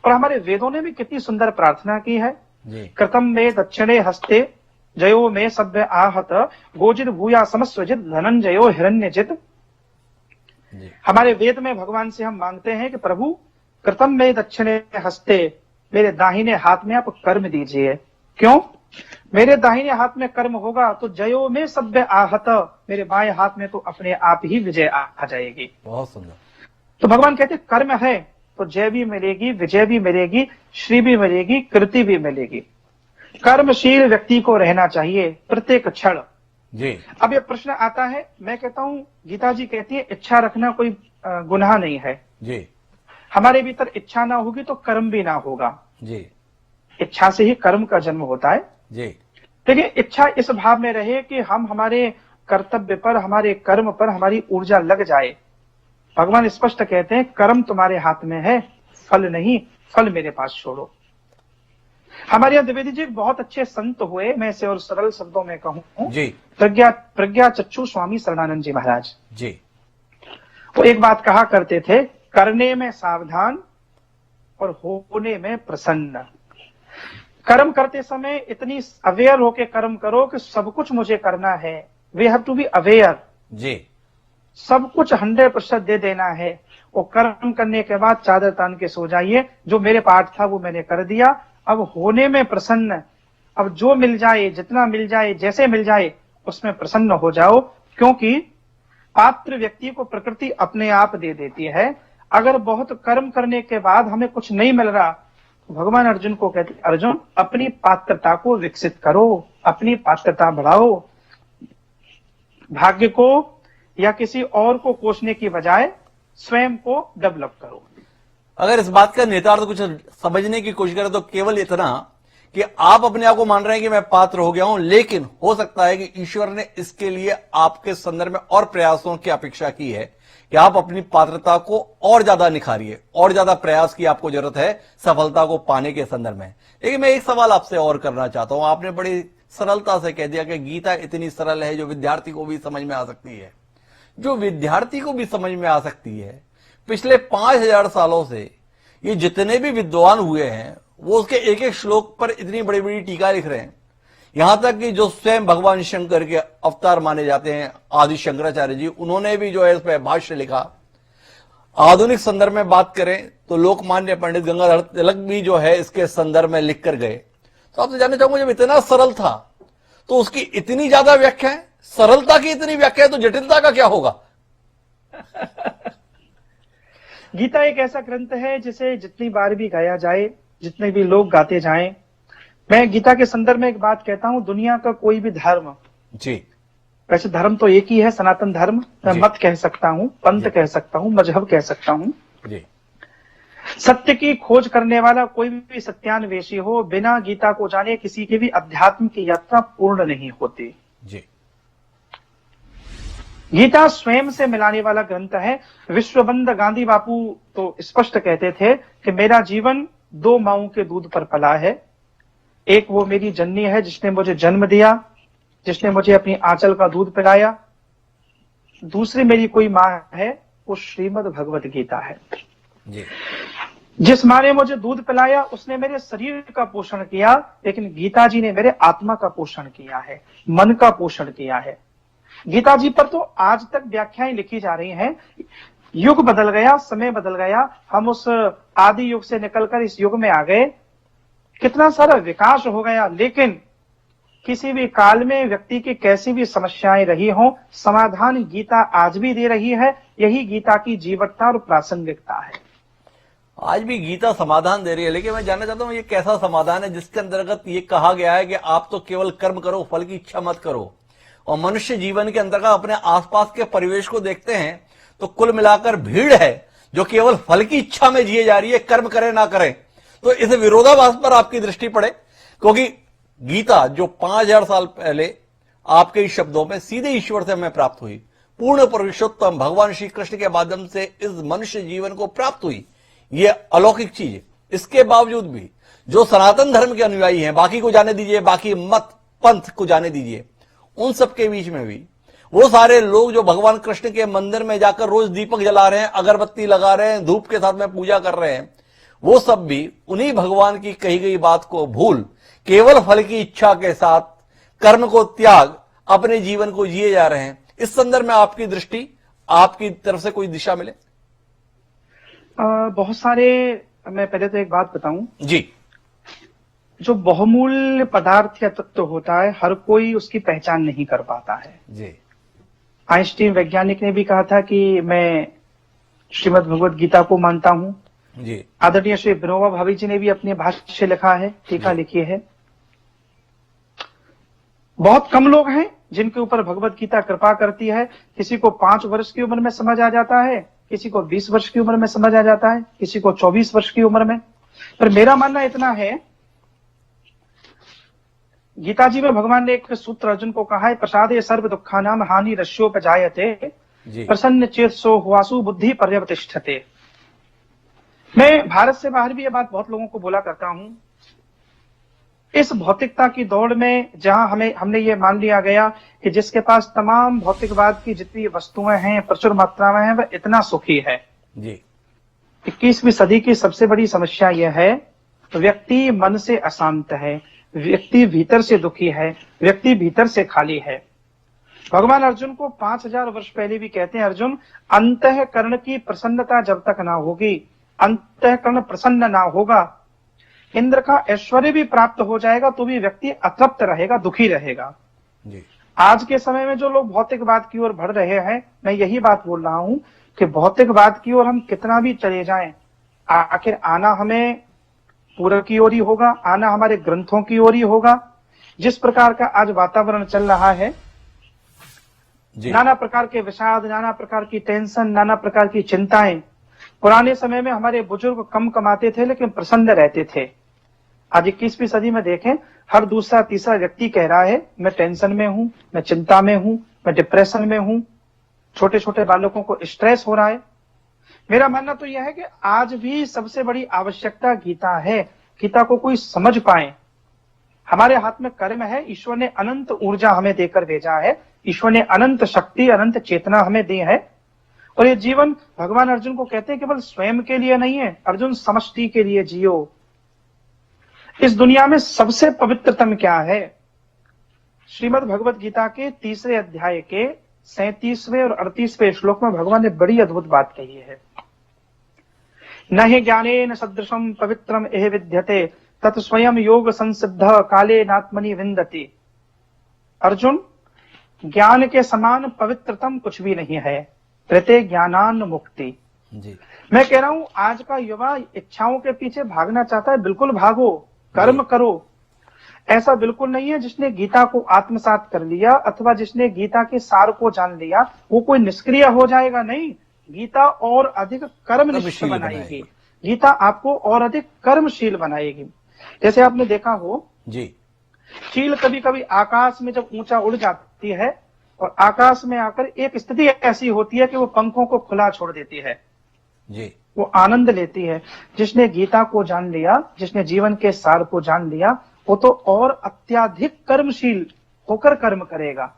और हमारे वेदों ने भी कितनी सुंदर प्रार्थना की है। जी, कृतम में दक्षिणे हस्ते जयो में सभ्य आहत गोजित भूया समस्वजित धनंजयो हिरण्यजित। जी, हमारे वेद में भगवान से हम मांगते हैं कि प्रभु कृतम में दक्षिणे हस्ते, मेरे दाहिने हाथ में आप कर्म दीजिए। क्यों? मेरे दाहिने हाथ में कर्म होगा तो जयो में सभ्य आहत, मेरे बाएं हाथ में तो अपने आप ही विजय आ जाएगी। बहुत सुंदर। तो भगवान कहते हैं कर्म है तो जय भी मिलेगी, विजय भी मिलेगी, श्री भी मिलेगी, कृति भी मिलेगी। कर्मशील व्यक्ति को रहना चाहिए प्रत्येक क्षण। जी अब ये प्रश्न आता है, मैं कहता हूं गीता जी कहती है इच्छा रखना कोई गुनाह नहीं है। जी हमारे भीतर इच्छा ना होगी तो कर्म भी ना होगा। जी इच्छा से ही कर्म का जन्म होता है। जी देखिए, इच्छा इस भाव में रहे कि हम हमारे कर्तव्य पर, हमारे कर्म पर हमारी ऊर्जा लग जाए। भगवान स्पष्ट कहते हैं कर्म तुम्हारे हाथ में है, फल नहीं, फल मेरे पास छोड़ो। हमारे यहाँ द्विवेदी जी बहुत अच्छे संत हुए, मैं इसे और सरल शब्दों में कहूं, जी प्रज्ञा चक्षु स्वामी शरणानंद जी महाराज। जी वो एक बात कहा करते थे, करने में सावधान और होने में प्रसन्न। कर्म करते समय इतनी अवेयर होके कर्म करो कि सब कुछ मुझे करना है। We have to be aware. जी सब कुछ 100% दे देना है। वो कर्म करने के बाद चादर तान के सो जाइए, जो मेरे पाठ था वो मैंने कर दिया। अब होने में प्रसन्न, अब जो मिल जाए, जितना मिल जाए, जैसे मिल जाए, उसमें प्रसन्न हो जाओ, क्योंकि पात्र व्यक्ति को प्रकृति अपने आप दे देती है। अगर बहुत कर्म करने के बाद हमें कुछ नहीं मिल रहा, तो भगवान अर्जुन को कहते, अर्जुन अपनी पात्रता को विकसित करो, अपनी पात्रता बढ़ाओ। भाग्य को या किसी और को कोसने की बजाय स्वयं को डेवलप करो। अगर इस बात का नेतार्थ कुछ समझने की कोशिश करें तो केवल इतना कि आप अपने आप को मान रहे हैं कि मैं पात्र हो गया हूं, लेकिन हो सकता है कि ईश्वर ने इसके लिए आपके संदर्भ में और प्रयासों की अपेक्षा की है कि आप अपनी पात्रता को और ज्यादा निखारिए, और ज्यादा प्रयास की आपको जरूरत है सफलता को पाने के संदर्भ में। लेकिन मैं एक सवाल आपसे और करना चाहता हूं। आपने बड़ी सरलता से कह दिया कि गीता इतनी सरल है जो विद्यार्थी को भी समझ में आ सकती है। जो विद्यार्थी को भी समझ में आ सकती है, पिछले 5000 सालों से ये जितने भी विद्वान हुए हैं वो उसके एक एक श्लोक पर इतनी बड़ी बड़ी टीका लिख रहे हैं। यहां तक कि जो स्वयं भगवान शंकर के अवतार माने जाते हैं आदि शंकराचार्य जी, उन्होंने भी जो है इस पर भाष्य लिखा। आधुनिक संदर्भ में बात करें तो लोकमान्य पंडित गंगाधर तिलक भी जो है इसके संदर्भ में लिख कर गए। तो आपसे जानना चाहूंगा, जब इतना सरल था तो उसकी इतनी ज्यादा व्याख्या है, सरलता की इतनी व्याख्या है तो जटिलता का क्या होगा? गीता एक ऐसा ग्रंथ है जिसे जितनी बार भी गाया जाए, जितने भी लोग गाते जाएं। मैं गीता के संदर्भ में एक बात कहता हूं, दुनिया का कोई भी धर्म, जी वैसे धर्म तो एक ही है, सनातन धर्म, मैं जी। मत कह सकता हूं, पंथ कह सकता हूं, मजहब कह सकता हूं। जी सत्य की खोज करने वाला कोई भी सत्यान्वेषी हो, बिना गीता को जाने किसी की भी अध्यात्म की यात्रा पूर्ण नहीं होती। जी गीता स्वयं से मिलाने वाला ग्रंथ है। विश्वबंद गांधी बापू तो स्पष्ट कहते थे कि मेरा जीवन 2 माओं के दूध पर पला है। एक वो मेरी जननी है जिसने मुझे जन्म दिया, जिसने मुझे अपनी आंचल का दूध पिलाया। दूसरी मेरी कोई माँ है, वो श्रीमद् भगवत गीता है। जी जिस माँ ने मुझे दूध पिलाया उसने मेरे शरीर का पोषण किया, लेकिन गीता जी ने मेरे आत्मा का पोषण किया है, मन का पोषण किया है। गीता जी पर तो आज तक व्याख्याएं लिखी जा रही हैं। युग बदल गया, समय बदल गया, हम उस आदि युग से निकलकर इस युग में आ गए, कितना सारा विकास हो गया, लेकिन किसी भी काल में व्यक्ति की कैसी भी समस्याएं रही हो, समाधान गीता आज भी दे रही है। यही गीता की जीवटता और प्रासंगिकता है। आज भी गीता समाधान दे रही है, लेकिन मैं जानना चाहता हूं ये कैसा समाधान है जिसके अंतर्गत ये कहा गया है कि आप तो केवल कर्म करो, फल की इच्छा मत करो। और मनुष्य जीवन के अंतर्गत अपने आसपास के परिवेश को देखते हैं तो कुल मिलाकर भीड़ है जो केवल फल की इच्छा में जिए जा रही है, कर्म करे ना करे। तो इस विरोधाभास पर आपकी दृष्टि पड़े, क्योंकि गीता जो 5000 साल पहले आपके ही शब्दों में सीधे ईश्वर से हमें प्राप्त हुई, पूर्ण पुरुषोत्तम भगवान श्री कृष्ण के माध्यम से इस मनुष्य जीवन को प्राप्त हुई, ये अलौकिक चीज। इसके बावजूद भी जो सनातन धर्म के अनुयायी हैं, बाकी को जाने दीजिए, बाकी मत पंथ को जाने दीजिए, उन सबके बीच में भी वो सारे लोग जो भगवान कृष्ण के मंदिर में जाकर रोज दीपक जला रहे हैं, अगरबत्ती लगा रहे हैं, धूप के साथ में पूजा कर रहे हैं, वो सब भी उन्हीं भगवान की कही गई बात को भूल केवल फल की इच्छा के साथ कर्म को त्याग अपने जीवन को जिए जा रहे हैं। इस संदर्भ में आपकी दृष्टि, आपकी तरफ से कोई दिशा मिले? बहुत सारे, मैं पहले तो एक बात बताऊं जी, जो बहुमूल्य पदार्थ या तत्व होता है, हर कोई उसकी पहचान नहीं कर पाता है। जी आइंस्टीन वैज्ञानिक ने भी कहा था कि मैं श्रीमद् भगवत गीता को मानता हूं। जी आदरणीय श्री विनोबा भावे जी ने भी अपने भाष्य लिखा है, टीका लिखी है। बहुत कम लोग हैं जिनके ऊपर भगवत गीता कृपा करती है। किसी को 5 वर्ष की उम्र में समझ आ जाता है, किसी को 20 वर्ष की उम्र में समझ आ जाता है, किसी को 24 वर्ष की उम्र में। पर मेरा मानना इतना है, गीता जी में भगवान ने एक सूत्र अर्जुन को कहा है, प्रसादे सर्व दुखानाम हानि रस्योपजायते जी प्रसन्न चेतसो हुआसु बुद्धि पर्यवतिष्ठते। मैं भारत से बाहर भी ये बात बहुत लोगों को बोला करता हूं, इस भौतिकता की दौड़ में जहां हमने ये मान लिया गया कि जिसके पास तमाम भौतिकवाद की जितनी वस्तुएं हैं प्रचुर मात्रा में है, वह इतना सुखी है। जी 21वीं सदी की सबसे बड़ी समस्या यह है, व्यक्ति मन से अशांत है, व्यक्ति भीतर से दुखी है, व्यक्ति भीतर से खाली है। भगवान अर्जुन को 5000 वर्ष पहले भी कहते हैं, अर्जुन अंतःकरण की प्रसन्नता जब तक ना होगी, अंतःकरण प्रसन्न ना होगा, इंद्र का ऐश्वर्य भी प्राप्त हो जाएगा तो भी व्यक्ति अतृप्त रहेगा, दुखी रहेगा। जी आज के समय में जो लोग भौतिकवाद की ओर बढ़ रहे हैं, मैं यही बात बोल रहा हूं कि भौतिकवाद की ओर हम कितना भी चले जाएं, आखिर आना हमें पूर्व की ओर ही होगा, आना हमारे ग्रंथों की ओर ही होगा। जिस प्रकार का आज वातावरण चल रहा है, नाना प्रकार के विषाद, नाना प्रकार की टेंशन, नाना प्रकार की चिंताएं। पुराने समय में हमारे बुजुर्ग कम कमाते थे लेकिन प्रसन्न रहते थे। आज 21वीं सदी में देखें, हर दूसरा तीसरा व्यक्ति कह रहा है मैं टेंशन में हूं, मैं चिंता में हूं, मैं डिप्रेशन में हूं। छोटे छोटे बालकों को स्ट्रेस हो रहा है। मेरा मानना तो यह है कि आज भी सबसे बड़ी आवश्यकता गीता है। गीता को कोई समझ पाए। हमारे हाथ में कर्म है, ईश्वर ने अनंत ऊर्जा हमें देकर भेजा है, ईश्वर ने अनंत शक्ति, अनंत चेतना हमें दी है। और ये जीवन भगवान अर्जुन को कहते हैं केवल स्वयं के लिए नहीं है, अर्जुन समष्टि के लिए जियो। इस दुनिया में सबसे पवित्रतम क्या है? श्रीमद् भगवत गीता के 3 अध्याय के 37वें और 38वें श्लोक में भगवान ने बड़ी अद्भुत बात कही है। न हि ज्ञानेन सदृशम पवित्रम एह विद्यते तत् स्वयं योग संसिद्ध काले नात्मनि विन्दति। अर्जुन, ज्ञान के समान पवित्रतम कुछ भी नहीं है। प्रते ज्ञानान मुक्ति। जी मैं कह रहा हूं, आज का युवा इच्छाओं के पीछे भागना चाहता है। बिल्कुल भागो, कर्म करो। ऐसा बिल्कुल नहीं है जिसने गीता को आत्मसात कर लिया अथवा जिसने गीता के सार को जान लिया वो कोई निष्क्रिय हो जाएगा। नहीं, गीता और अधिक कर्मनिष्ठ बनाएगी। गीता आपको और अधिक कर्मशील बनाएगी। जैसे आपने देखा हो जी, चील कभी कभी आकाश में जब ऊंचा उड़ जाती है और आकाश में आकर एक स्थिति ऐसी होती है कि वो पंखों को खुला छोड़ देती है जी, वो आनंद लेती है। जिसने गीता को जान लिया, जिसने जीवन के सार को जान लिया, वो तो और अत्याधिक कर्मशील होकर कर्म करेगा।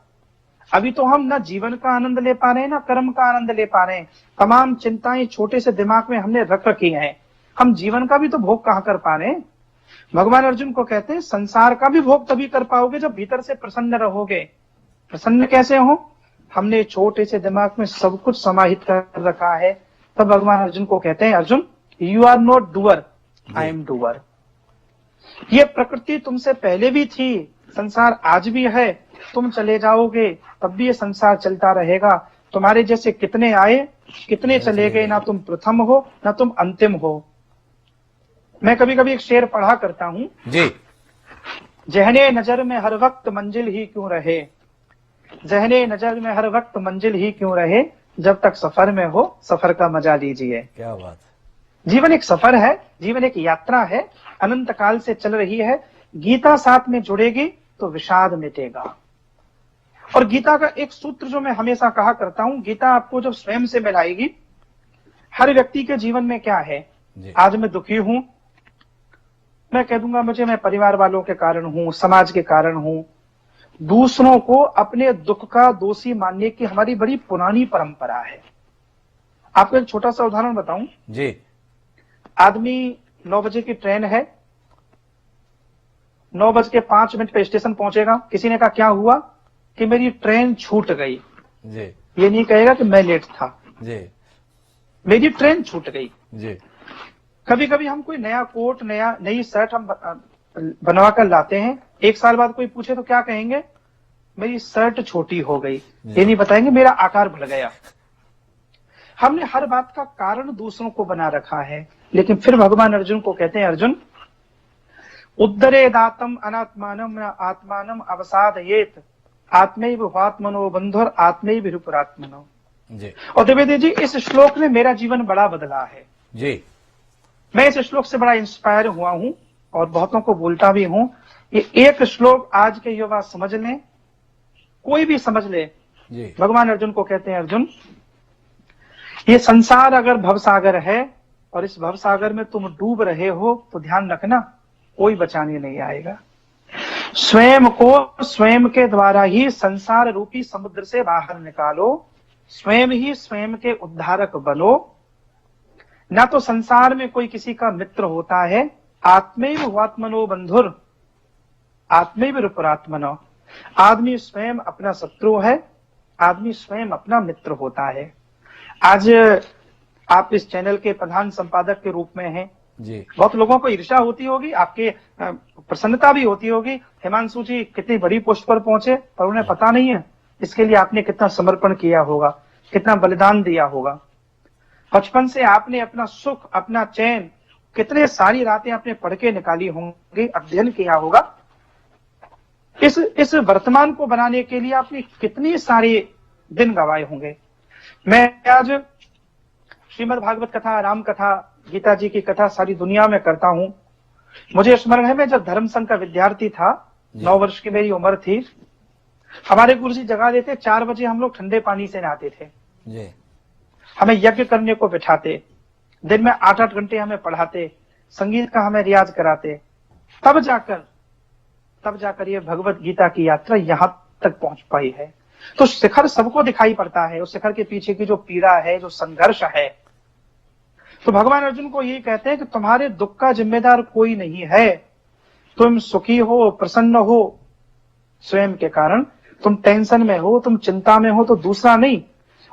अभी तो हम ना जीवन का आनंद ले पा रहे हैं, ना कर्म का आनंद ले पा रहे हैं। तमाम चिंताएं छोटे से दिमाग में हमने रख रखी हैं। हम जीवन का भी तो भोग कहां कर पा रहे हैं। भगवान अर्जुन को कहते हैं संसार का भी भोग तभी कर पाओगे जब भीतर से प्रसन्न रहोगे। प्रसन्न कैसे हो? हमने छोटे से दिमाग में सब कुछ समाहित कर रखा है। तब भगवान अर्जुन को कहते हैं, Arjun you are not doer, I am doer. ये प्रकृति तुमसे पहले भी थी, संसार आज भी है। तुम चले जाओगे तब भी ये संसार चलता रहेगा। तुम्हारे जैसे कितने आए, कितने चले गए। ना तुम प्रथम हो, ना तुम अंतिम हो। मैं कभी कभी एक शेर पढ़ा करता हूं जी, जहने नजर में हर वक्त मंजिल ही क्यों रहे, जहने नजर में हर वक्त मंजिल ही क्यों रहे, जब तक सफर में हो सफर का मजा लीजिए। क्या बात। जीवन एक सफर है, जीवन एक यात्रा है, अनंत काल से चल रही है। गीता साथ में जुड़ेगी तो विषाद मिटेगा। और गीता का एक सूत्र जो मैं हमेशा कहा करता हूं, गीता आपको जब स्वयं से मिलाएगी। हर व्यक्ति के जीवन में क्या है, आज मैं दुखी हूं, मैं कह दूंगा मुझे, मैं परिवार वालों के कारण हूं, समाज के कारण हूं। दूसरों को अपने दुख का दोषी मानने की हमारी बड़ी पुरानी परंपरा है। आपको एक छोटा सा उदाहरण बताऊं जी, आदमी 9 बजे की ट्रेन है, 9:05 पे स्टेशन पहुंचेगा। किसी ने कहा क्या हुआ, कि मेरी ट्रेन छूट गई। जी, ये नहीं कहेगा कि मैं लेट था, जी, मेरी ट्रेन छूट गई। जी, कभी कभी हम कोई नया कोट, नई शर्ट हम बनवा कर लाते हैं। 1 साल बाद कोई पूछे तो क्या कहेंगे, मेरी शर्ट छोटी हो गई। ये नहीं बताएंगे मेरा आकार बढ़ गया। हमने हर बात का कारण दूसरों को बना रखा है। लेकिन फिर भगवान अर्जुन को कहते हैं, अर्जुन उद्धरे दातम अनात्मानम न आत्मानम अवसादयेत आत्मैव ह्वात्मनो बंधुर आत्मैव विरुपरात्मनो। जी और द्विवेदी जी, इस श्लोक ने मेरा जीवन बड़ा बदला है। जी मैं इस श्लोक से बड़ा इंस्पायर हुआ हूं और बहुतों को बोलता भी हूं। ये एक श्लोक आज के युवा समझ लें, कोई भी समझ ले। जी भगवान अर्जुन को कहते हैं, अर्जुन ये संसार अगर भवसागर है और इस भवसागर में तुम डूब रहे हो तो ध्यान रखना कोई बचाने नहीं आएगा। स्वयं को स्वयं के द्वारा ही संसार रूपी समुद्र से बाहर निकालो, स्वयं ही स्वयं के उद्धारक बनो। ना तो संसार में कोई किसी का मित्र होता है। आत्मैव ह्वात्मनो बंधुर आत्मैव विरुपरात्मनो। आदमी स्वयं अपना शत्रु है, आदमी स्वयं अपना मित्र होता है। आज आप इस चैनल के प्रधान संपादक के रूप में हैं। जी बहुत लोगों को ईर्ष्या होती होगी, आपके प्रसन्नता भी होती होगी। हिमांशु जी कितनी बड़ी पोस्ट पर पहुंचे, पर उन्हें पता नहीं है इसके लिए आपने कितना समर्पण किया होगा, कितना बलिदान दिया होगा। बचपन से आपने अपना सुख, अपना चैन, कितने सारी रातें आपने पढ़ के निकाली होंगी, अध्ययन किया होगा। इस वर्तमान को बनाने के लिए आपने कितनी सारे दिन गवाए होंगे। मैं आज श्रीमद् भागवत कथा, राम कथा, गीता जी की कथा सारी दुनिया में करता हूं। मुझे स्मरण है, मैं जब धर्म संघ का विद्यार्थी था, 9 वर्ष की मेरी उम्र थी, हमारे गुरुजी जगा देते, 4 बजे हम लोग ठंडे पानी से नहाते थे। जी हमें यज्ञ करने को बिठाते, दिन में 8-8 घंटे हमें पढ़ाते, संगीत का हमें रियाज कराते। तब जाकर ये भगवत गीता की यात्रा यहां तक पहुंच पाई है। तो शिखर सबको दिखाई पड़ता है, उस शिखर के पीछे की जो पीड़ा है, जो संघर्ष है। तो भगवान अर्जुन को ये कहते हैं कि तुम्हारे दुख का जिम्मेदार कोई नहीं है। तुम सुखी हो, प्रसन्न हो स्वयं के कारण, तुम टेंशन में हो, तुम चिंता में हो तो दूसरा नहीं।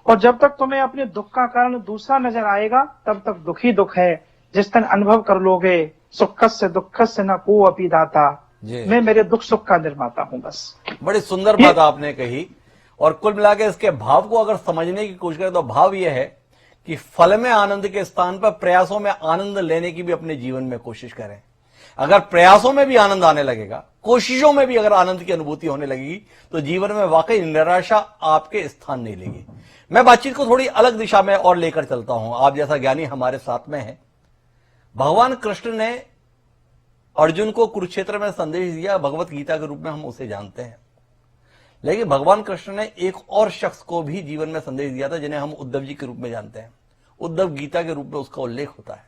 और जब तक तुम्हें अपने दुख का कारण दूसरा नजर आएगा, तब तक दुख ही दुख है। जिस दिन अनुभव कर लोगे सुखस्य दुखस्य न को अपी दाता, मैं मेरे दुख सुख का निर्माता हूं। बस बड़ी सुंदर बात आपने कही। और कुल मिलाकर इसके भाव को अगर समझने की कोशिश करें तो भाव यह है कि फल में आनंद के स्थान पर प्रयासों में आनंद लेने की भी अपने जीवन में कोशिश करें। अगर प्रयासों में भी आनंद आने लगेगा, कोशिशों में भी अगर आनंद की अनुभूति होने लगेगी, तो जीवन में वाकई निराशा आपके स्थान नहीं लेगी। मैं बातचीत को थोड़ी अलग दिशा में और लेकर चलता हूं। आप जैसा ज्ञानी हमारे साथ में है। भगवान कृष्ण ने अर्जुन को कुरुक्षेत्र में संदेश दिया, भगवत गीता के रूप में हम उसे जानते हैं। लेकिन भगवान कृष्ण ने एक और शख्स को भी जीवन में संदेश दिया था, जिन्हें हम उद्धव जी के रूप में जानते हैं। उद्धव गीता के रूप में उसका उल्लेख होता है।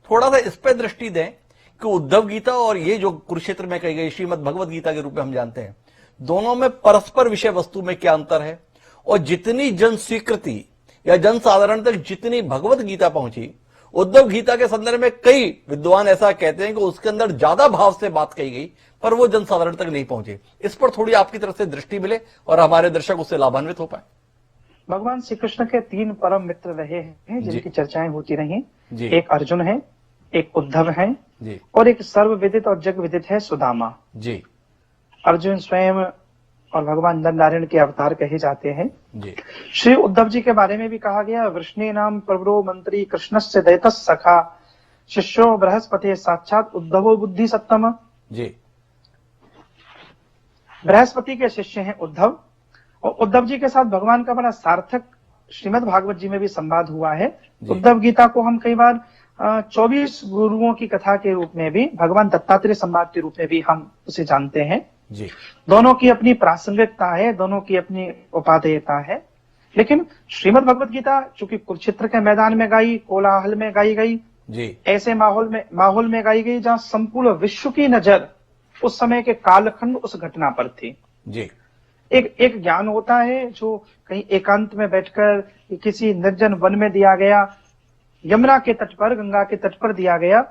थोड़ा सा इस पर दृष्टि दें कि उद्धव गीता और ये जो कुरुक्षेत्र में कही गई श्रीमद् भगवत गीता के रूप में हम जानते हैं, दोनों में परस्पर विषय वस्तु में क्या अंतर है। और जितनी जन स्वीकृति या जन साधारण तक जितनी भगवत गीता पहुंची, उद्धव गीता के संदर्भ में कई विद्वान ऐसा कहते हैं कि उसके अंदर ज्यादा भाव से बात कही गई, पर वो जन साधारण तक नहीं पहुंचे। इस पर थोड़ी आपकी तरफ से दृष्टि मिले और हमारे दर्शक उससे लाभान्वित हो पाए। भगवान श्री कृष्ण के 3 परम मित्र रहे हैं जिनकी चर्चाएं होती रही। एक अर्जुन है, एक उद्धव है और एक सर्वविदित और जग विदित है सुदामा जी। अर्जुन स्वयं और भगवान नर नारायण के अवतार कहे जाते हैं जी। श्री उद्धव जी के बारे में भी कहा गया, वृष्णे नाम प्रवरो मंत्री कृष्णस्य दैतस् सखा शिष्यो बृहस्पति साक्षात उद्धवो बुद्धि सत्तम जी। बृहस्पति के शिष्य हैं उद्धव, और उद्धव जी के साथ भगवान का बड़ा सार्थक श्रीमद् भागवत जी में भी संवाद हुआ है। उद्धव गीता को हम कई बार 24 गुरुओं की कथा के रूप में भी, भगवान दत्तात्रेय संवाद के रूप में भी हम उसे जानते हैं जी। दोनों की अपनी प्रासंगिकता है, दोनों की अपनी उपादेयता है। लेकिन श्रीमद् भगवत गीता चूंकि कुरुक्षेत्र के मैदान में गाई, कोलाहल में गाई गई जी, ऐसे माहौल में गाई गई जहां संपूर्ण विश्व की नजर उस समय के कालखंड उस घटना पर थी जी। एक ज्ञान होता है जो कहीं एकांत में बैठकर किसी निर्जन वन में दिया गया, यमुना के तट पर, गंगा के तट पर दिया गया,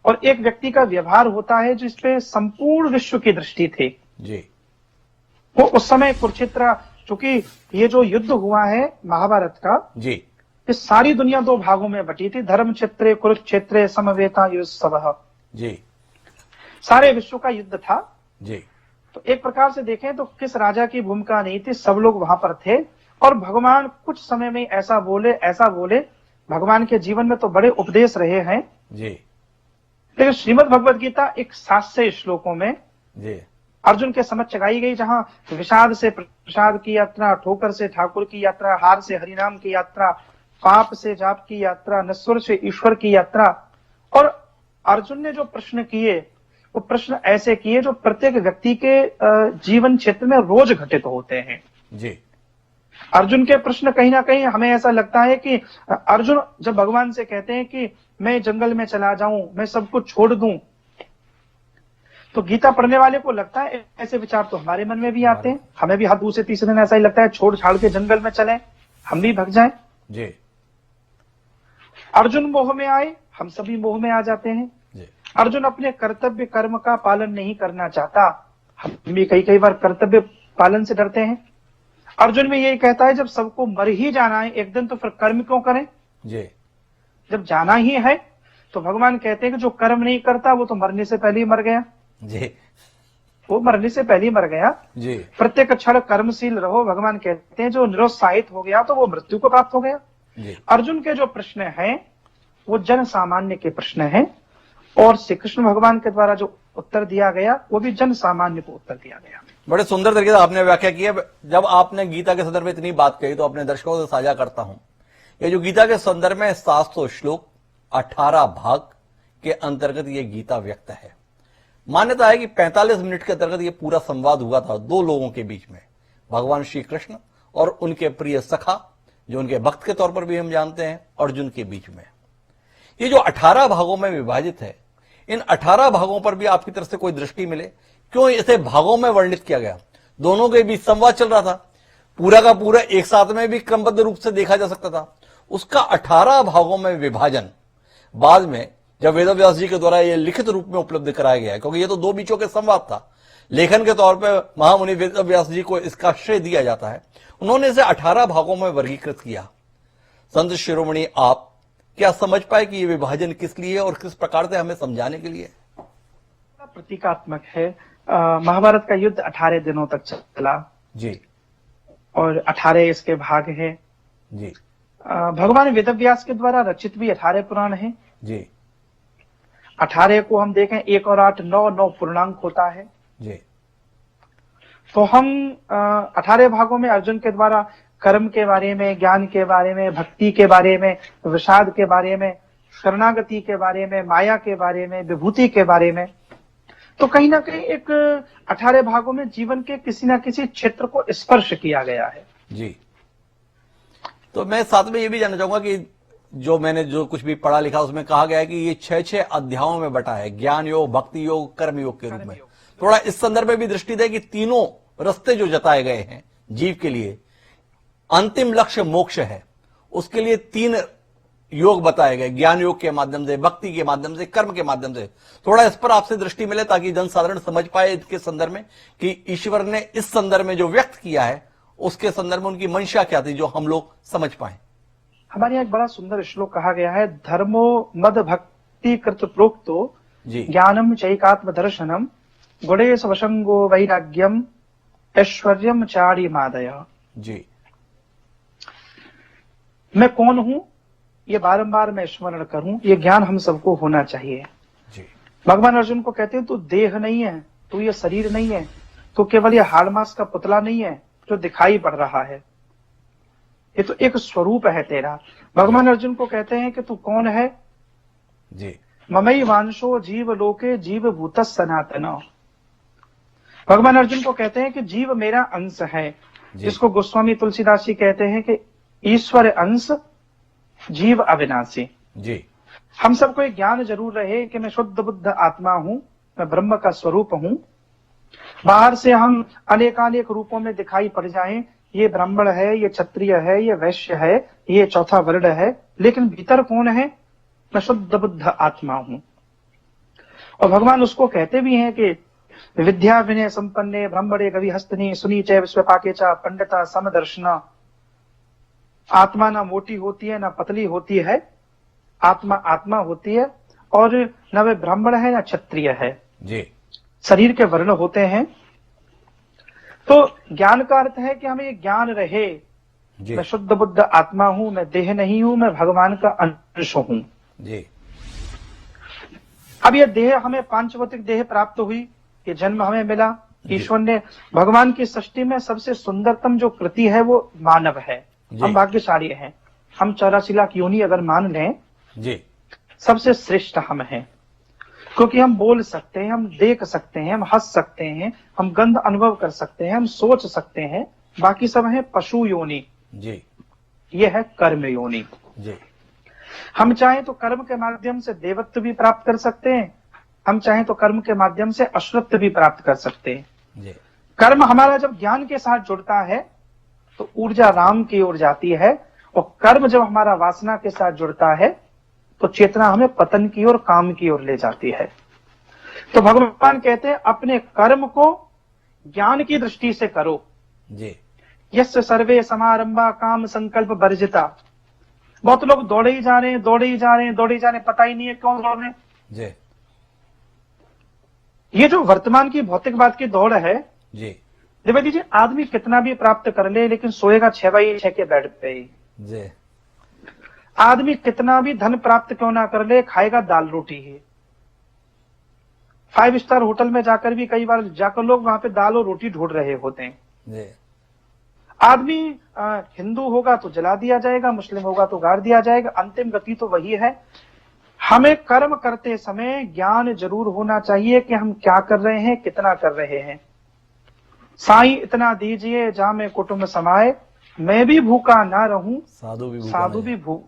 और एक व्यक्ति का व्यवहार होता है जिस पे संपूर्ण विश्व की दृष्टि थी जी। वो उस समय कुरुक्षेत्र, चूंकि ये जो युद्ध हुआ है महाभारत का जी, ये सारी दुनिया 2 भागों में बटी थी। धर्म क्षेत्रे कुरुक्षेत्रे समवेता युत्सवः जी। सारे विश्व का युद्ध था जी। तो एक प्रकार से देखें तो किस राजा की भूमिका नहीं थी, सब लोग वहां पर थे। और भगवान कुछ समय में ऐसा बोले भगवान के जीवन में तो बड़े उपदेश रहे हैं जी। लेकिन श्रीमद् भगवद गीता एक 700 श्लोकों में जी अर्जुन के समक्ष गाई गई, जहां विषाद से प्रसाद की यात्रा, ठोकर से ठाकुर की यात्रा, हार से हरिनाम की यात्रा, पाप से जाप की यात्रा, नश्वर से ईश्वर की यात्रा। और अर्जुन ने जो प्रश्न किए वो प्रश्न ऐसे किए जो प्रत्येक व्यक्ति के जीवन क्षेत्र में रोज घटित होते हैं। जी अर्जुन के प्रश्न कहीं ना कहीं हमें ऐसा लगता है कि अर्जुन जब भगवान से कहते हैं कि मैं जंगल में चला जाऊं, मैं सब कुछ छोड़ दूं, तो गीता पढ़ने वाले को लगता है ऐसे विचार तो हमारे मन में भी आते हैं। हमें भी हर दूसरे तीसरे दिन ऐसा ही लगता है छोड़ छाड़ के जंगल में चले, हम भी भग जाएं। जी अर्जुन मोह में आए, हम सभी मोह में आ जाते हैं। जी अर्जुन अपने कर्तव्य कर्म का पालन नहीं करना चाहता, हम भी कई बार कर्तव्य पालन से डरते हैं। अर्जुन भी यही कहता है जब सबको मर ही जाना है एक दिन, तो फिर कर्म क्यों करें? जी जब जाना ही है तो भगवान कहते हैं कि जो कर्म नहीं करता वो तो मरने से पहले ही मर गया। जी वो मरने से पहले ही मर गया। जी प्रत्येक क्षण कर्मशील रहो, भगवान कहते हैं जो निरुत्साहित हो गया तो वो मृत्यु को प्राप्त हो गया। जी अर्जुन के जो प्रश्न हैं वो जन सामान्य के प्रश्न हैं, और श्री कृष्ण भगवान के द्वारा जो उत्तर दिया गया वो भी जन सामान्य को उत्तर दिया गया। बड़े सुंदर तरीके से आपने व्याख्या की है। जब आपने गीता के संदर्भ में इतनी बात कही तो अपने दर्शकों से साझा करता हूं, ये जो गीता के संदर्भ में 700 श्लोक 18 भाग के अंतर्गत ये गीता व्यक्त है। मान्यता है कि 45 मिनट के अंतर्गत ये पूरा संवाद हुआ था दो लोगों के बीच में, भगवान श्री कृष्ण और उनके प्रिय सखा, जो उनके भक्त के तौर पर भी हम जानते हैं, अर्जुन के बीच में। ये जो 18 भागों में विभाजित है, इन 18 भागों पर भी आपकी तरफ से कोई दृष्टि मिले, क्यों इसे भागों में वर्णित किया गया? दोनों के बीच संवाद चल रहा था, पूरा का पूरा एक साथ में भी क्रमबद्ध रूप से देखा जा सकता था। उसका 18 भागों में विभाजन बाद में जब वेदव्यास जी के द्वारा यह लिखित रूप में उपलब्ध कराया गया है, क्योंकि ये तो दो बीचों के संवाद था, लेखन के तौर पर महामुनि वेदव्यास जी को इसका श्रेय दिया जाता है। उन्होंने इसे 18 भागों में वर्गीकृत किया। संत शिरोमणि, आप क्या समझ पाए कि ये विभाजन किस लिए और किस प्रकार से हमें समझाने के लिए? प्रतीकात्मक है। महाभारत का युद्ध 18 दिनों तक चला जी, और 18 इसके भाग हैं जी, भगवान वेदव्यास के द्वारा रचित भी 18 पुराण हैं जी, 18 को हम देखें 1 और 8 9 पूर्णांक होता है। जी, तो हम 18 भागों में अर्जुन के द्वारा कर्म के बारे में, ज्ञान के बारे में, भक्ति के बारे में, विषाद के बारे में, शरणागति के बारे में, माया के बारे में, विभूति के बारे में, तो कहीं ना कहीं एक 18 भागों में जीवन के किसी ना किसी क्षेत्र को स्पर्श किया गया है। जी। तो मैं साथ में ये भी जानना चाहूंगा कि जो मैंने जो कुछ भी पढ़ा लिखा उसमें कहा गया है कि ये 6 अध्यायों में बटा है, ज्ञान योग, भक्ति योग, कर्म योग के रूप में। थोड़ा इस संदर्भ में भी दृष्टि दे कि तीनों रास्ते जो जताए गए हैं जीव के लिए, अंतिम लक्ष्य मोक्ष है, उसके लिए 3 योग बताए गए, ज्ञान योग के माध्यम से, भक्ति के माध्यम से, कर्म के माध्यम से। थोड़ा इस पर आपसे दृष्टि मिले ताकि जनसाधारण समझ पाए इसके संदर्भ में कि ईश्वर ने इस संदर्भ में जो व्यक्त किया है उसके संदर्भ में उनकी मंशा क्या थी, जो हम लोग समझ पाए। हमारे यहाँ एक बड़ा सुंदर श्लोक कहा गया है, धर्मो मद भक्ति कृत प्रोक्तो ज्ञानम चैकात्म दर्शनम गुणेश वशंगो वैराग्यम ऐश्वर्यम चारी मादय। जी, मैं कौन हूं ये बारंबार मैं स्मरण करूं, ये ज्ञान हम सबको होना चाहिए। जी, भगवान अर्जुन को कहते हैं तू देह नहीं है, तू ये शरीर नहीं है, तू केवल ये हाड़ मांस का पुतला नहीं है जो दिखाई पड़ रहा है, ये तो एक स्वरूप है तेरा। भगवान अर्जुन को कहते हैं कि तू कौन है? जी, ममई वांशो जीव लोके जीव भूत सनातन। भगवान अर्जुन को कहते हैं कि जीव मेरा अंश है, जिसको गोस्वामी तुलसीदास जी कहते हैं कि ईश्वर अंश जीव अविनाशी। जी, हम सबको एक ज्ञान जरूर रहे कि मैं शुद्ध बुद्ध आत्मा हूं, मैं ब्रह्म का स्वरूप हूं। बाहर से हम अनेकानेक रूपों में दिखाई पड़ जाएं, ये ब्राह्मण है, ये क्षत्रिय है, ये वैश्य है, ये चौथा वर्ण है, लेकिन भीतर कौन है? मैं शुद्ध बुद्ध आत्मा हूं। और भगवान उसको कहते भी हैं कि विद्या विनय संपन्ने ब्रह्मणे गविहस्तनी सुनी च विश्वपाके च पंडिता समदर्शना। आत्मा ना मोटी होती है ना पतली होती है, आत्मा आत्मा होती है, और न वे ब्राह्मण है ना क्षत्रिय है। जी, शरीर के वर्ण होते हैं। तो ज्ञान का अर्थ है कि हमें ये ज्ञान रहे, मैं शुद्ध बुद्ध आत्मा हूं, मैं देह नहीं हूं, मैं भगवान का अंश हूं। जी। अब ये देह हमें पांच भौतिक देह प्राप्त हुई, ये जन्म हमें मिला। ईश्वर ने भगवान की सृष्टि में सबसे सुंदरतम जो कृति है वो मानव है। हम भाग्यशाली हैं। हम 84 लाख योनि अगर मान लें जी, सबसे श्रेष्ठ हम हैं, क्योंकि हम बोल सकते हैं, हम देख सकते हैं, हम हंस सकते हैं, हम गंध अनुभव कर सकते हैं, हम सोच सकते हैं। बाकी सब है पशु योनि, जी, ये है कर्म योनि। जी, हम चाहें तो कर्म के माध्यम से देवत्व भी प्राप्त कर सकते हैं, हम चाहें तो कर्म के माध्यम से असुरत्व भी प्राप्त कर सकते हैं। जी, कर्म हमारा जब ज्ञान के साथ जुड़ता है तो ऊर्जा राम की ओर जाती है, और कर्म जब हमारा वासना के साथ जुड़ता है तो चेतना हमें पतन की ओर, काम की ओर ले जाती है। तो भगवान कहते हैं अपने कर्म को ज्ञान की दृष्टि से करो। जी, यस्य सर्वे समारंभा काम संकल्प वर्जिता। बहुत लोग दौड़े ही जा रहे हैं, दौड़े ही जा रहे हैं, दौड़े ही जा रहे हैं, पता ही नहीं है क्यों दौड़ रहे हैं। जी, ये जो वर्तमान की भौतिकवाद की दौड़ है, जी, द्विवेदी जी, आदमी कितना भी प्राप्त कर ले लेकिन सोएगा 6x6 के बेड पे ही। जी, आदमी कितना भी धन प्राप्त क्यों ना कर ले, खाएगा दाल रोटी ही। 5 स्टार होटल में जाकर भी कई बार जाकर लोग वहां पे दाल और रोटी ढूंढ रहे होते हैं। जी, आदमी हिंदू होगा तो जला दिया जाएगा, मुस्लिम होगा तो गाड़ दिया जाएगा, अंतिम गति तो वही है। हमें कर्म करते समय ज्ञान जरूर होना चाहिए कि हम क्या कर रहे हैं, कितना कर रहे हैं। साईं इतना दीजिए जा में कुटुंब समाए, मैं भी भूखा ना रहूं साधु भी भूख।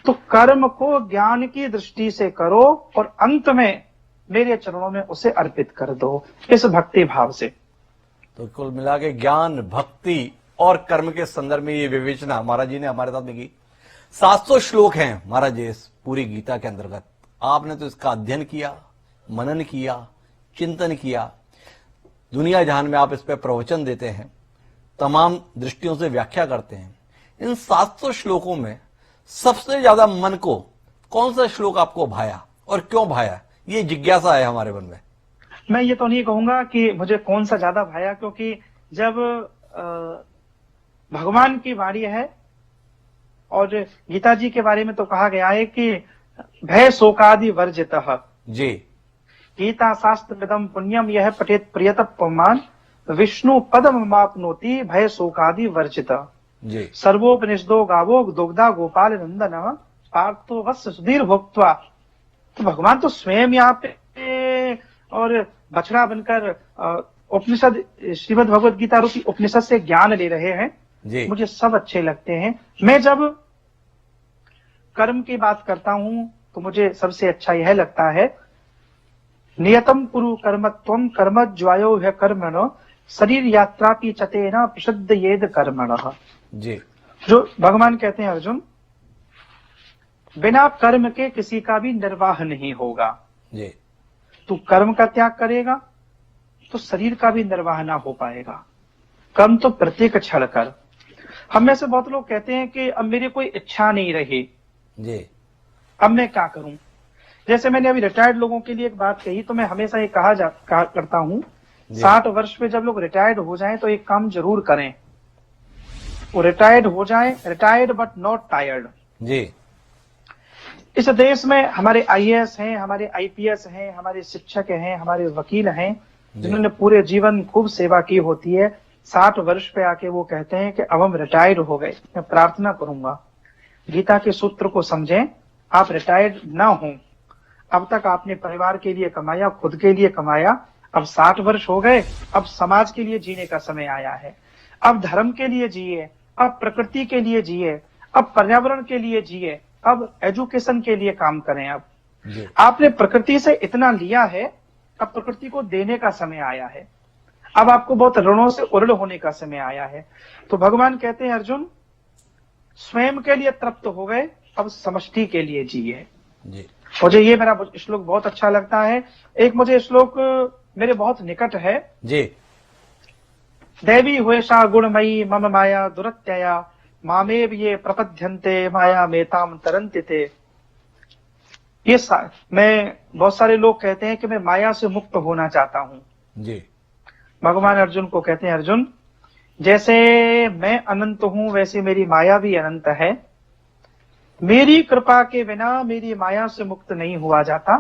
तो कर्म को ज्ञान की दृष्टि से करो और अंत में मेरे चरणों में उसे अर्पित कर दो, इस भक्ति भाव से। तो कुल मिला के ज्ञान, भक्ति और कर्म के संदर्भ में ये विवेचना महाराज जी ने हमारे साथ में की। 700 श्लोक हैं महाराज जी इस पूरी गीता के अंतर्गत। आपने तो इसका अध्ययन किया, मनन किया, चिंतन किया, दुनिया जहान में आप इस पर प्रवचन देते हैं, तमाम दृष्टियों से व्याख्या करते हैं। इन 700 श्लोकों में सबसे ज्यादा मन को कौन सा श्लोक आपको भाया और क्यों भाया, ये जिज्ञासा है हमारे मन में। मैं ये तो नहीं कहूंगा कि मुझे कौन सा ज्यादा भाया, क्योंकि जब भगवान की वाणी है और गीता जी के बारे में तो कहा गया है कि भय शोकादि वर्जितः। जी, गीता शास्त्र विदम पुण्यम यह पठेत प्रियत पुमान विष्णु पदम मापनोति भय शोकादि वर्जितः। जी, सर्वोपनिषदो गावो दुग्धा गोपाल नंदन पार्थो वत्स सुधीर भोक्त्वा। तो भगवान तो स्वयं यहाँ पे और बछड़ा बनकर उपनिषद, श्रीमद् भगवद गीता रूपी उपनिषद से ज्ञान ले रहे हैं। जी, मुझे सब अच्छे लगते हैं। मैं जब कर्म की बात करता हूं तो मुझे सबसे अच्छा यह लगता है, नियतम कुरु कर्मत्वम कर्म ज्वायो है कर्मण शरीर यात्रा की चतेना प्रसिद्ध येद कर्मण। जी, जो भगवान कहते हैं अर्जुन, बिना कर्म के किसी का भी निर्वाह नहीं होगा। जी, तू कर्म का त्याग करेगा तो शरीर का भी निर्वाह ना हो पाएगा। कर्म तो प्रत्येक क्षण कर। हम में से बहुत लोग कहते हैं कि अब मेरी कोई इच्छा नहीं रही, जी, अब मैं क्या करूं। जैसे मैंने अभी रिटायर्ड लोगों के लिए एक बात कही, तो मैं हमेशा ये कहा करता हूं, 60 वर्ष पे जब लोग रिटायर्ड हो जाएं तो एक काम जरूर करें, वो रिटायर्ड हो जाएं, रिटायर्ड बट नॉट टायर्ड। जी, इस देश में हमारे आईएएस हैं, हमारे आईपीएस हैं, हमारे शिक्षक हैं, हमारे वकील हैं, जिन्होंने पूरे जीवन खूब सेवा की होती है। 60 वर्ष पे आके वो कहते हैं कि अब हम रिटायर्ड हो गए। मैं प्रार्थना करूंगा गीता के सूत्र को समझें, आप रिटायर्ड ना हो। अब तक आपने परिवार के लिए कमाया, खुद के लिए कमाया, अब 60 वर्ष हो गए, अब समाज के लिए जीने का समय आया है। अब धर्म के लिए जिए, अब प्रकृति के लिए जिए, अब पर्यावरण के लिए जिए, अब एजुकेशन के लिए काम करें। अब आपने प्रकृति से इतना लिया है, अब प्रकृति को देने का समय आया है। अब आपको बहुत ऋणों से उऋण होने का समय आया है। तो भगवान कहते हैं अर्जुन, स्वयं के लिए तृप्त हो गए, अब समष्टि के लिए जिए। मुझे ये मेरा श्लोक बहुत अच्छा लगता है। एक मुझे श्लोक मेरे बहुत निकट है। जी, देवी हुएशा गुणमयी मम माया दुरत्यया मामेव ये प्रपद्यन्ते माया मेताम तरन्ति ते। ये मैं बहुत सारे लोग कहते हैं कि मैं माया से मुक्त होना चाहता हूं। जी, भगवान अर्जुन को कहते हैं, अर्जुन जैसे मैं अनंत हूं वैसे मेरी माया भी अनंत है। मेरी कृपा के बिना मेरी माया से मुक्त नहीं हुआ जाता।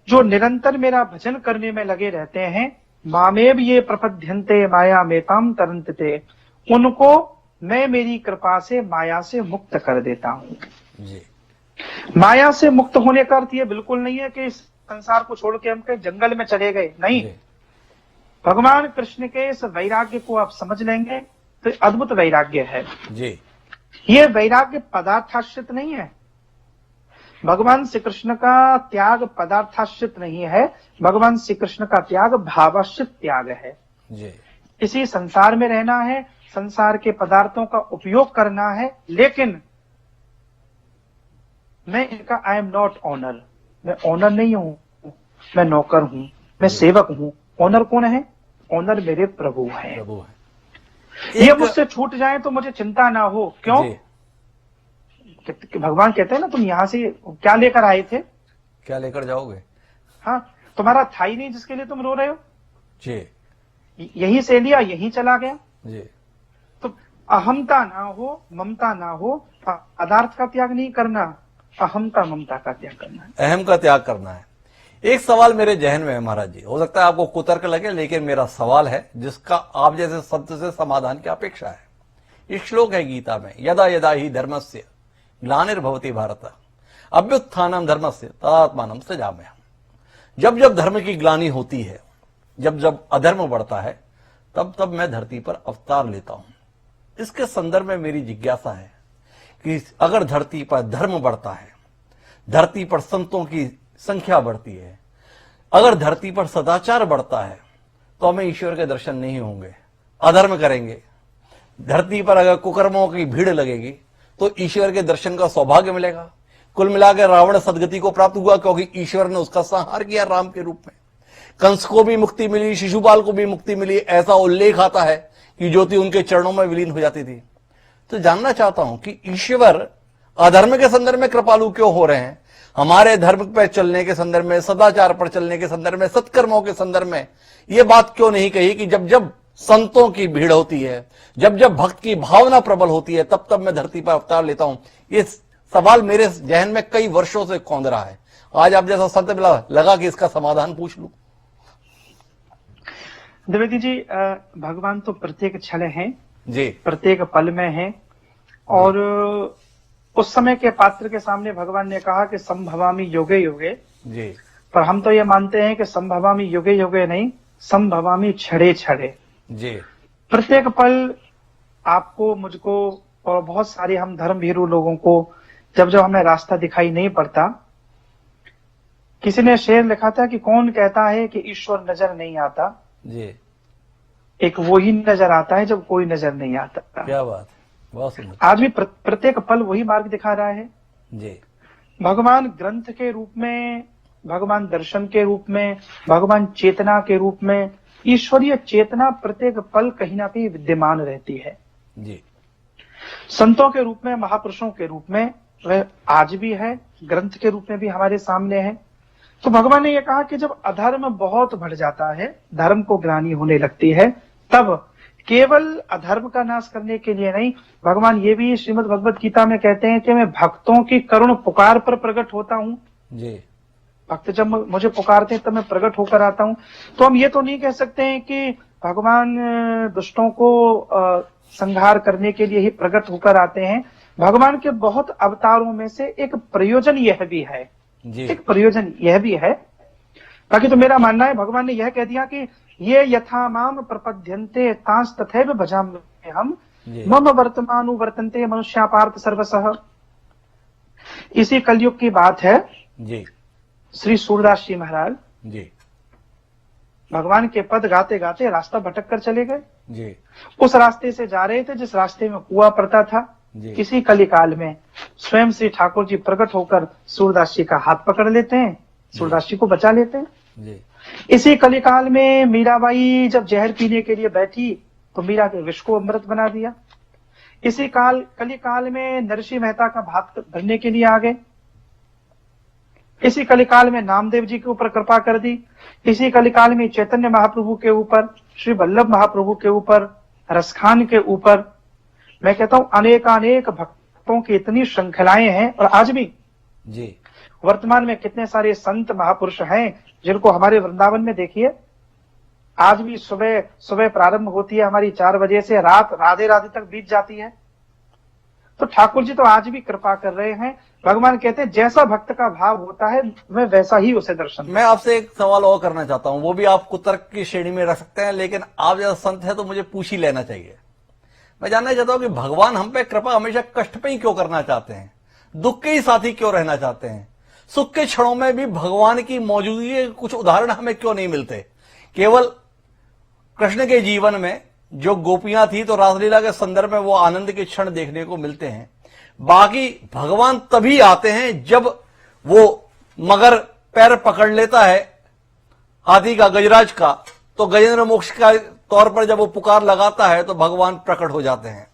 जो निरंतर मेरा भजन करने में लगे रहते हैं, मामेव ये प्रपद्यन्ते माया मेताम तरंतते, उनको मैं मेरी कृपा से माया से मुक्त कर देता हूं। जी। माया से मुक्त होने का अर्थ ये बिल्कुल नहीं है कि इस संसार को छोड़ के हम कहीं जंगल में चले गए, नहीं। जी। भगवान कृष्ण के इस वैराग्य को आप समझ लेंगे तो अद्भुत वैराग्य है। जी। ये वैराग्य पदार्थाश्रित नहीं है। भगवान श्री कृष्ण का त्याग पदार्थाश्रित नहीं है, भगवान श्री कृष्ण का त्याग भावाश्रित त्याग है। जी। इसी संसार में रहना है, संसार के पदार्थों का उपयोग करना है, लेकिन मैं इनका आई एम नॉट ऑनर, मैं ऑनर नहीं हूं, मैं नौकर हूं, मैं सेवक हूं। ऑनर कौन है? ऑनर मेरे प्रभु हैं। प्रभु है। ये मुझसे छूट जाए तो मुझे चिंता ना हो। क्यों? भगवान कहते हैं ना, तुम यहां से क्या लेकर आए थे? क्या लेकर जाओगे? हाँ, तुम्हारा था ही नहीं जिसके लिए तुम रो रहे हो। जी। यहीं से लिया, यहीं चला गया। जी। तो अहमता ना हो, ममता ना हो, पदार्थ का त्याग नहीं करना, अहमता ममता का त्याग करना है, अहम का त्याग करना है। एक सवाल मेरे जहन में है महाराज जी, हो सकता है आपको कुतर्क लगे, लेकिन मेरा सवाल है जिसका आप जैसे संत से समाधान की अपेक्षा है। इस श्लोक है गीता में, यदा यदा ही धर्मस्य ग्लानिर्भवति भारत अभ्युत्थानम धर्मस्य तदात्मानं सृजाम्यहम्। जब जब धर्म की ग्लानि होती है, जब जब अधर्म बढ़ता है, तब तब मैं धरती पर अवतार लेता हूं। इसके संदर्भ में मेरी जिज्ञासा है कि अगर धरती पर धर्म बढ़ता है, धरती पर संतों की संख्या बढ़ती है, अगर धरती पर सदाचार बढ़ता है, तो हमें ईश्वर के दर्शन नहीं होंगे, अधर्म करेंगे। धरती पर अगर कुकर्मों की भीड़ लगेगी तो ईश्वर के दर्शन का सौभाग्य मिलेगा। कुल मिलाकर रावण सदगति को प्राप्त हुआ, क्योंकि ईश्वर ने उसका संहार किया राम के रूप में। कंस को भी मुक्ति मिली, शिशुपाल को भी मुक्ति मिली, ऐसा उल्लेख आता है कि ज्योति उनके चरणों में विलीन हो जाती थी। तो जानना चाहता हूं कि ईश्वर अधर्म के संदर्भ में कृपालु क्यों हो रहे हैं? हमारे धर्म पर चलने के संदर्भ में, सदाचार पर चलने के संदर्भ में, सत्कर्मों के संदर्भ में यह बात क्यों नहीं कही कि जब जब संतों की भीड़ होती है, जब जब भक्त की भावना प्रबल होती है, तब तब मैं धरती पर अवतार लेता हूं? ये सवाल मेरे जहन में कई वर्षों से कौंध रहा है। आज आप जैसा संत मिला, लगा कि इसका समाधान पूछ लूं। द्विवेदी जी, भगवान तो प्रत्येक क्षण है जी, प्रत्येक पल में है, और उस समय के पात्र के सामने भगवान ने कहा कि संभवामि योगे योगे जी, पर हम तो ये मानते हैं कि संभवामि युगे युगे नहीं, संभवामि क्षणे क्षणे। जी, प्रत्येक पल आपको, मुझको और बहुत सारे हम धर्म भीरू लोगों को जब जब हमें रास्ता दिखाई नहीं पड़ता, किसी ने शेर लिखा था कि कौन कहता है कि ईश्वर नजर नहीं आता, जी, एक वो ही नजर आता है जब कोई नजर नहीं आता। क्या बात, बहुत सुंदर। आज भी प्रत्येक पल वही मार्ग दिखा रहा है। जी, भगवान ग्रंथ के रूप में, भगवान दर्शन के रूप में, भगवान चेतना के रूप में, ईश्वरीय चेतना प्रत्येक पल कहीं ना कहीं विद्यमान रहती है। जी, संतों के रूप में, महापुरुषों के रूप में वह आज भी है, ग्रंथ के रूप में भी हमारे सामने है। तो भगवान ने यह कहा कि जब अधर्म बहुत बढ़ जाता है, धर्म को ग्लानि होने लगती है, तब केवल अधर्म का नाश करने के लिए नहीं, भगवान ये भी श्रीमद् भगवत गीता में कहते हैं कि मैं भक्तों की करुण पुकार पर प्रकट होता हूं। जी, भक्त जब मुझे पुकारते हैं तब मैं प्रकट होकर आता हूं। तो हम ये तो नहीं कह सकते हैं कि भगवान दुष्टों को संहार करने के लिए ही प्रकट होकर आते हैं। भगवान के बहुत अवतारों में से एक प्रयोजन यह भी है, एक प्रयोजन यह भी है। बाकी तो मेरा मानना है, भगवान ने यह कह दिया कि ये यथा माम प्रपद्यन्ते तांस तथैव भजामि हम, मम वर्तमानु वर्तन्ते मनुष्या पार्थ सर्वसः। इसी कलयुग की बात है। जी, श्री सूरदास जी महाराज जी, भगवान के पद गाते गाते रास्ता भटक कर चले गए। जी, उस रास्ते से जा रहे थे जिस रास्ते में कुआं पड़ता था। इसी कलिकाल में स्वयं श्री ठाकुर जी प्रकट होकर सूरदास जी का हाथ पकड़ लेते हैं, सूरदास जी को बचा लेते हैं। जी, इसी कलिकाल में मीराबाई जब जहर पीने के लिए बैठी तो मीरा के विष को अमृत बना दिया। इसी कलिकाल में नरसिंह मेहता का भात भरने के लिए आ गए। इसी कलिकाल में नामदेव जी के ऊपर कृपा कर दी। इसी कलिकाल में चैतन्य महाप्रभु के ऊपर, श्री वल्लभ महाप्रभु के ऊपर, रसखान के ऊपर, मैं कहता हूं अनेकानेक भक्तों की इतनी श्रृंखलाएं हैं। और आज भी जी, वर्तमान में कितने सारे संत महापुरुष हैं जिनको हमारे वृंदावन में देखिए, आज भी सुबह सुबह प्रारंभ होती है हमारी 4 बजे से, रात राधे राधे तक बीत जाती है। तो ठाकुर जी तो आज भी कृपा कर रहे हैं। भगवान कहते हैं जैसा भक्त का भाव होता है मैं वैसा ही उसे दर्शन। मैं आपसे एक सवाल और करना चाहता हूं, वो भी आप कुतर्क की श्रेणी में रख सकते हैं, लेकिन आप जैसा संत है तो मुझे पूछ ही लेना चाहिए। मैं जानना चाहता हूं कि भगवान हम पे कृपा हमेशा कष्ट पे ही क्यों करना चाहते हैं, दुख के ही साथी क्यों रहना चाहते हैं? सुख के क्षणों में भी भगवान की मौजूदगी के कुछ उदाहरण हमें क्यों नहीं मिलते? केवल कृष्ण के जीवन में जो गोपियां थी तो रासलीला के संदर्भ में वो आनंद के क्षण देखने को मिलते हैं, बाकी भगवान तभी आते हैं जब वो मगर पैर पकड़ लेता है हाथी का, गजराज का, तो गजेंद्र मोक्ष का तौर पर जब वो पुकार लगाता है तो भगवान प्रकट हो जाते हैं।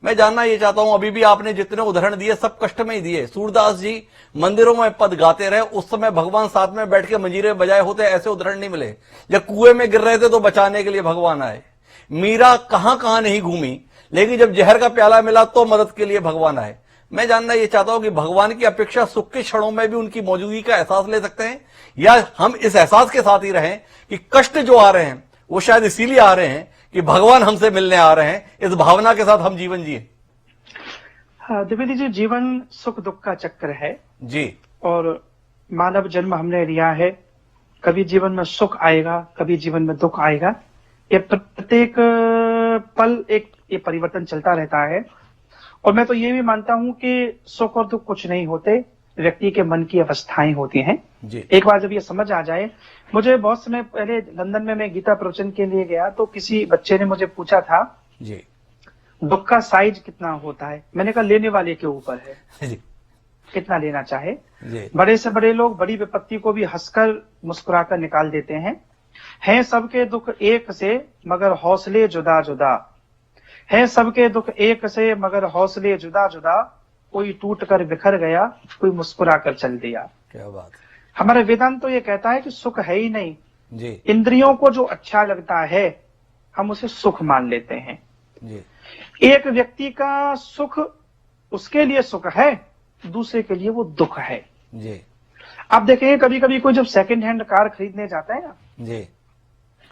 मैं जानना ये चाहता हूं, अभी भी आपने जितने उदाहरण दिए सब कष्ट में ही दिए। सूरदास जी मंदिरों में पद गाते रहे, उस समय भगवान साथ में बैठ के मंजीरे बजाए होते, ऐसे उदाहरण नहीं मिले। जब कुएं में गिर रहे थे तो बचाने के लिए भगवान आए। मीरा कहां कहां नहीं घूमी, लेकिन जब जहर का प्याला मिला तो मदद के लिए भगवान आए। मैं जानना ये चाहता हूं कि भगवान की अपेक्षा सुख के क्षणों में भी उनकी मौजूदगी का एहसास ले सकते हैं, या हम इस एहसास के साथ ही रहें कि कष्ट जो आ रहे हैं वो शायद इसीलिए आ रहे हैं कि भगवान हमसे मिलने आ रहे हैं, इस भावना के साथ हम जीवन जिए। द्विवेदी जी, जीवन सुख दुख का चक्र है जी, और मानव जन्म हमने लिया है। कभी जीवन में सुख आएगा, कभी जीवन में दुख आएगा। ये प्रत्येक पल एक ये परिवर्तन चलता रहता है। और मैं तो ये भी मानता हूं कि सुख और दुख कुछ नहीं होते, व्यक्ति के मन की अवस्थाएं होती हैं जी। एक बार जब ये समझ आ जाए। मुझे बहुत समय पहले लंदन में मैं गीता प्रवचन के लिए गया तो किसी बच्चे ने मुझे पूछा था जी, दुख का साइज कितना होता है। मैंने कहा लेने वाले के ऊपर है जी, कितना लेना चाहे। जी, बड़े से बड़े लोग बड़ी विपत्ति को भी हंसकर मुस्कुराकर निकाल देते हैं सबके दुख एक से मगर हौसले जुदा जुदा, है सबके दुख एक से मगर हौसले जुदा जुदा, कोई टूट कर बिखर गया, कोई मुस्कुरा कर चल दिया। क्या बात है। हमारा वेदांत तो ये कहता है कि सुख है ही नहीं। जी, इंद्रियों को जो अच्छा लगता है हम उसे सुख मान लेते हैं। जी, एक व्यक्ति का सुख उसके लिए सुख है, दूसरे के लिए वो दुख है। जी, आप देखेंगे कभी कभी कोई जब सेकंड हैंड कार खरीदने जाता है ना, जी,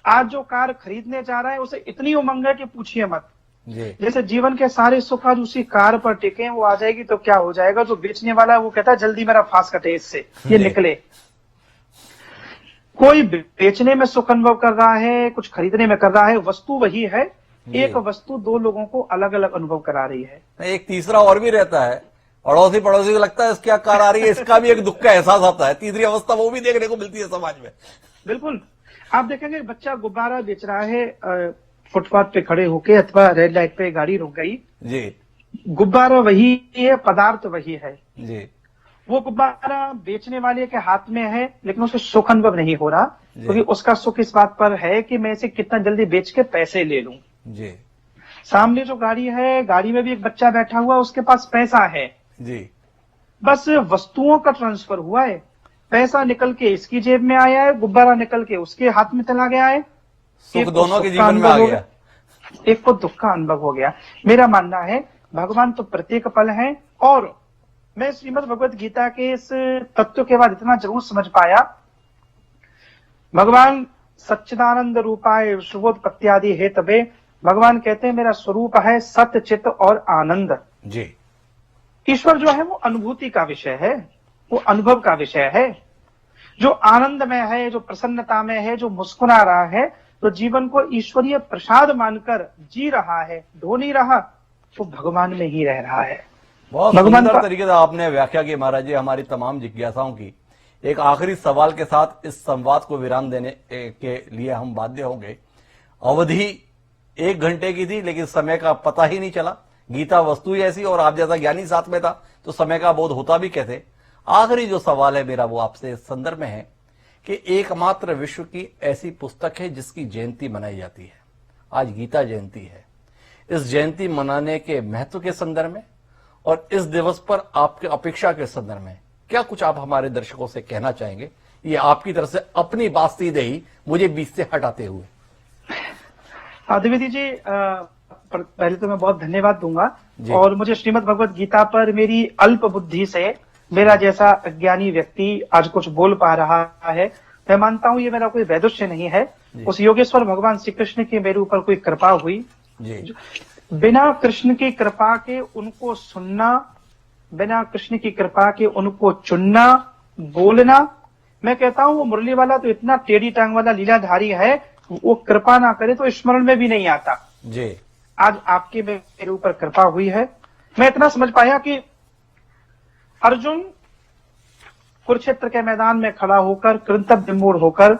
आज जो कार खरीदने जा रहा है उसे इतनी उमंग है कि पूछिए मत। जी, जैसे जीवन के सारे सुख आज उसी कार पर टिके हैं, वो आ जाएगी तो क्या हो जाएगा। जो बेचने वाला है वो कहता है जल्दी मेरा फांस कटे इससे, ये निकले। कोई बेचने में सुख अनुभव कर रहा है, कुछ खरीदने में कर रहा है, वस्तु वही है। एक वस्तु दो लोगों को अलग अलग अनुभव करा रही है। एक तीसरा और भी रहता है, पड़ोसी को लगता है इसकी कार आ रही है, इसका भी एक दुख का एहसास आता है। तीसरी अवस्था वो भी देखने को मिलती है समाज में। बिल्कुल, आप देखेंगे बच्चा गुब्बारा बेच रहा है फुटपाथ पे खड़े होके, अथवा रेड लाइट पे गाड़ी रुक गई जी, गुब्बारा वही है, पदार्थ वही है जी, वो गुब्बारा बेचने वाले के हाथ में है, लेकिन उसे सुख अनुभव नहीं हो रहा, क्योंकि उसका सुख इस बात पर है कि मैं इसे कितना जल्दी बेच के पैसे ले लूं। जी, सामने जो गाड़ी है, गाड़ी में भी एक बच्चा बैठा हुआ, उसके पास पैसा है जी, बस वस्तुओं का ट्रांसफर हुआ है। पैसा निकल के इसकी जेब में आया है, गुब्बारा निकल के उसके हाथ में चला गया है। सुख दोनों के जीवन में आ गया, एक को दुख का अनुभव हो गया। मेरा मानना है भगवान तो प्रत्येक पल है। और मैं श्रीमद् भगवत गीता के इस तत्व के बाद इतना जरूर समझ पाया, भगवान सच्चिदानंद रूपाय शुभोत्पत्त्यादि हेतवे, भगवान कहते हैं मेरा स्वरूप है सत्य चित्त और आनंद। जी, ईश्वर जो है वो अनुभूति का विषय है, वो अनुभव का विषय है। जो आनंद में है, जो प्रसन्नता में है, जो मुस्कुरा रहा है, तो जीवन को ईश्वरीय प्रसाद मानकर जी रहा है, ढो नहीं रहा, वो भगवान में ही रह रहा है। बहुत सुंदर तरीके से आपने व्याख्या की महाराज जी हमारी तमाम जिज्ञासाओं की। एक आखिरी सवाल के साथ इस संवाद को विराम देने के लिए हम बाध्य होंगे। अवधि 1 घंटे की थी, लेकिन समय का पता ही नहीं चला। गीता वस्तु ही ऐसी, और आप जैसा ज्ञानी साथ में था तो समय का बोध होता भी कैसे। आखिरी जो सवाल है मेरा वो आपसे इस संदर्भ में है कि एकमात्र विश्व की ऐसी पुस्तक है जिसकी जयंती मनाई जाती है, आज गीता जयंती है। इस जयंती मनाने के महत्व के संदर्भ में और इस दिवस पर आपके अपेक्षा के संदर्भ में क्या कुछ आप हमारे दर्शकों से कहना चाहेंगे? ये आपकी तरफ से अपनी बात सीधे ही मुझे बीच से हटाते हुए। द्विवेदी जी, पहले तो मैं बहुत धन्यवाद दूंगा, और मुझे श्रीमद् भगवत गीता पर मेरी अल्प बुद्धि से मेरा जैसा अज्ञानी व्यक्ति आज कुछ बोल पा रहा है, मैं मानता हूं ये मेरा कोई वैदुष्य नहीं है। उस योगेश्वर भगवान श्री कृष्ण की मेरे ऊपर कोई कृपा हुई। जी बिना कृष्ण की कृपा के उनको सुनना, बिना कृष्ण की कृपा के उनको चुनना, बोलना, मैं कहता हूं वो मुरली वाला तो इतना टेढ़ी टांग वाला लीलाधारी है, वो कृपा ना करे तो स्मरण में भी नहीं आता। जी आज आपके मेरे ऊपर कृपा हुई है। मैं इतना समझ पाया कि अर्जुन कुरुक्षेत्र के मैदान में खड़ा होकर कृतज्ञ विमूढ़ होकर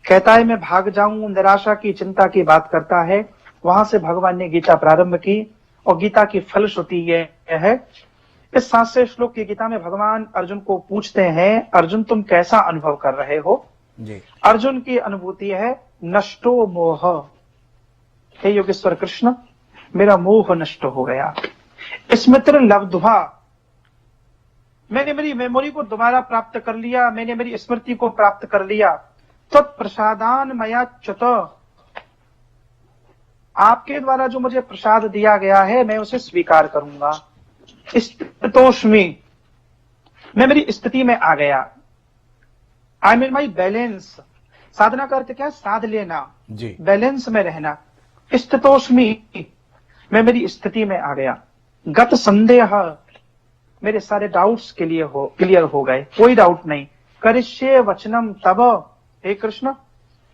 कहता है मैं भाग जाऊं, निराशा की चिंता की बात करता है। वहां से भगवान ने गीता प्रारंभ की और गीता की फलश्रुति यह है। इस 7 श्लोक की गीता में भगवान अर्जुन को पूछते हैं, अर्जुन तुम कैसा अनुभव कर रहे हो? जी अर्जुन की अनुभूति है नष्टो मोह। हे योगेश्वर कृष्ण, मेरा मोह नष्ट हो गया। स्मृति लब्ध्वा, मैंने मेरी मेमोरी को दोबारा प्राप्त कर लिया, मैंने मेरी स्मृति को प्राप्त कर लिया। तत्प्रसादान मया च्युत, आपके द्वारा जो मुझे प्रसाद दिया गया है मैं उसे स्वीकार करूंगा। स्थितोष्मी, मैं मेरी स्थिति में आ गया। I mean my balance. साधना का अर्थ क्या है? साध लेना, जी बैलेंस में रहना। स्थितोष्मी, मैं मेरी स्थिति में आ गया। गत संदेह, मेरे सारे डाउट्स क्लियर हो गए, कोई डाउट नहीं। करिष्ये वचनम तब, हे कृष्ण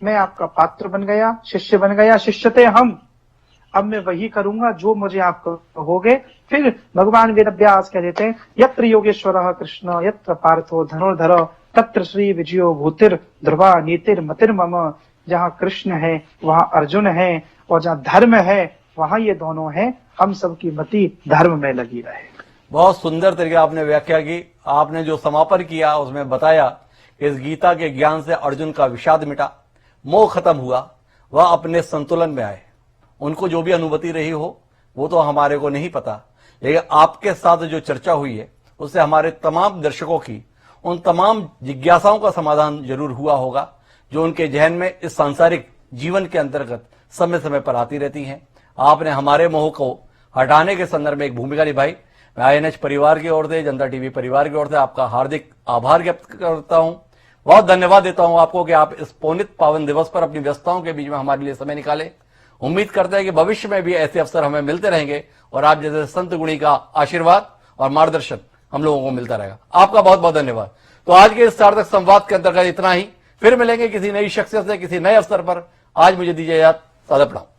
मैं आपका पात्र बन गया, शिष्य बन गया। शिष्यते हम, अब मैं वही करूंगा जो मुझे आप कहोगे। फिर भगवान वेदव्यास कह देते हैं यत्र योगेश्वर कृष्ण यत्र पार्थो धनुर्धर तत्र श्री विजयो भूतिर ध्रुवा नीतिर मतिर मम। जहां कृष्ण है वहां अर्जुन है, और जहां धर्म है वहां ये दोनों हैं। हम सबकी मति धर्म में लगी रहे। बहुत सुंदर तरीके आपने व्याख्या की। आपने जो समापन किया उसमें बताया कि इस गीता के ज्ञान से अर्जुन का विषाद मिटा, मोह खत्म हुआ, वह अपने संतुलन में आए। उनको जो भी अनुभूति रही हो वो तो हमारे को नहीं पता, लेकिन आपके साथ जो चर्चा हुई है उससे हमारे तमाम दर्शकों की उन तमाम जिज्ञासाओं का समाधान जरूर हुआ होगा जो उनके जहन में इस सांसारिक जीवन के अंतर्गत समय समय पर आती रहती हैं। आपने हमारे मोह को हटाने के संदर्भ में एक भूमिका निभाई। मैं INH परिवार की ओर से, जनता टीवी परिवार की ओर से आपका हार्दिक आभार व्यक्त करता हूं। बहुत धन्यवाद देता हूं आपको कि आप इस पुनीत पावन दिवस पर अपनी व्यस्तताओं के बीच में हमारे लिए समय निकाले। उम्मीद करते हैं कि भविष्य में भी ऐसे अवसर हमें मिलते रहेंगे और आप जैसे संत गुणी का आशीर्वाद और मार्गदर्शन हम लोगों को मिलता रहेगा। आपका बहुत बहुत धन्यवाद। तो आज के इस सार्थक संवाद के अंतर्गत इतना ही। फिर मिलेंगे किसी नई शख्सियत से किसी नए अवसर पर। आज मुझे दीजिए इजाजत। सादर प्रणाम।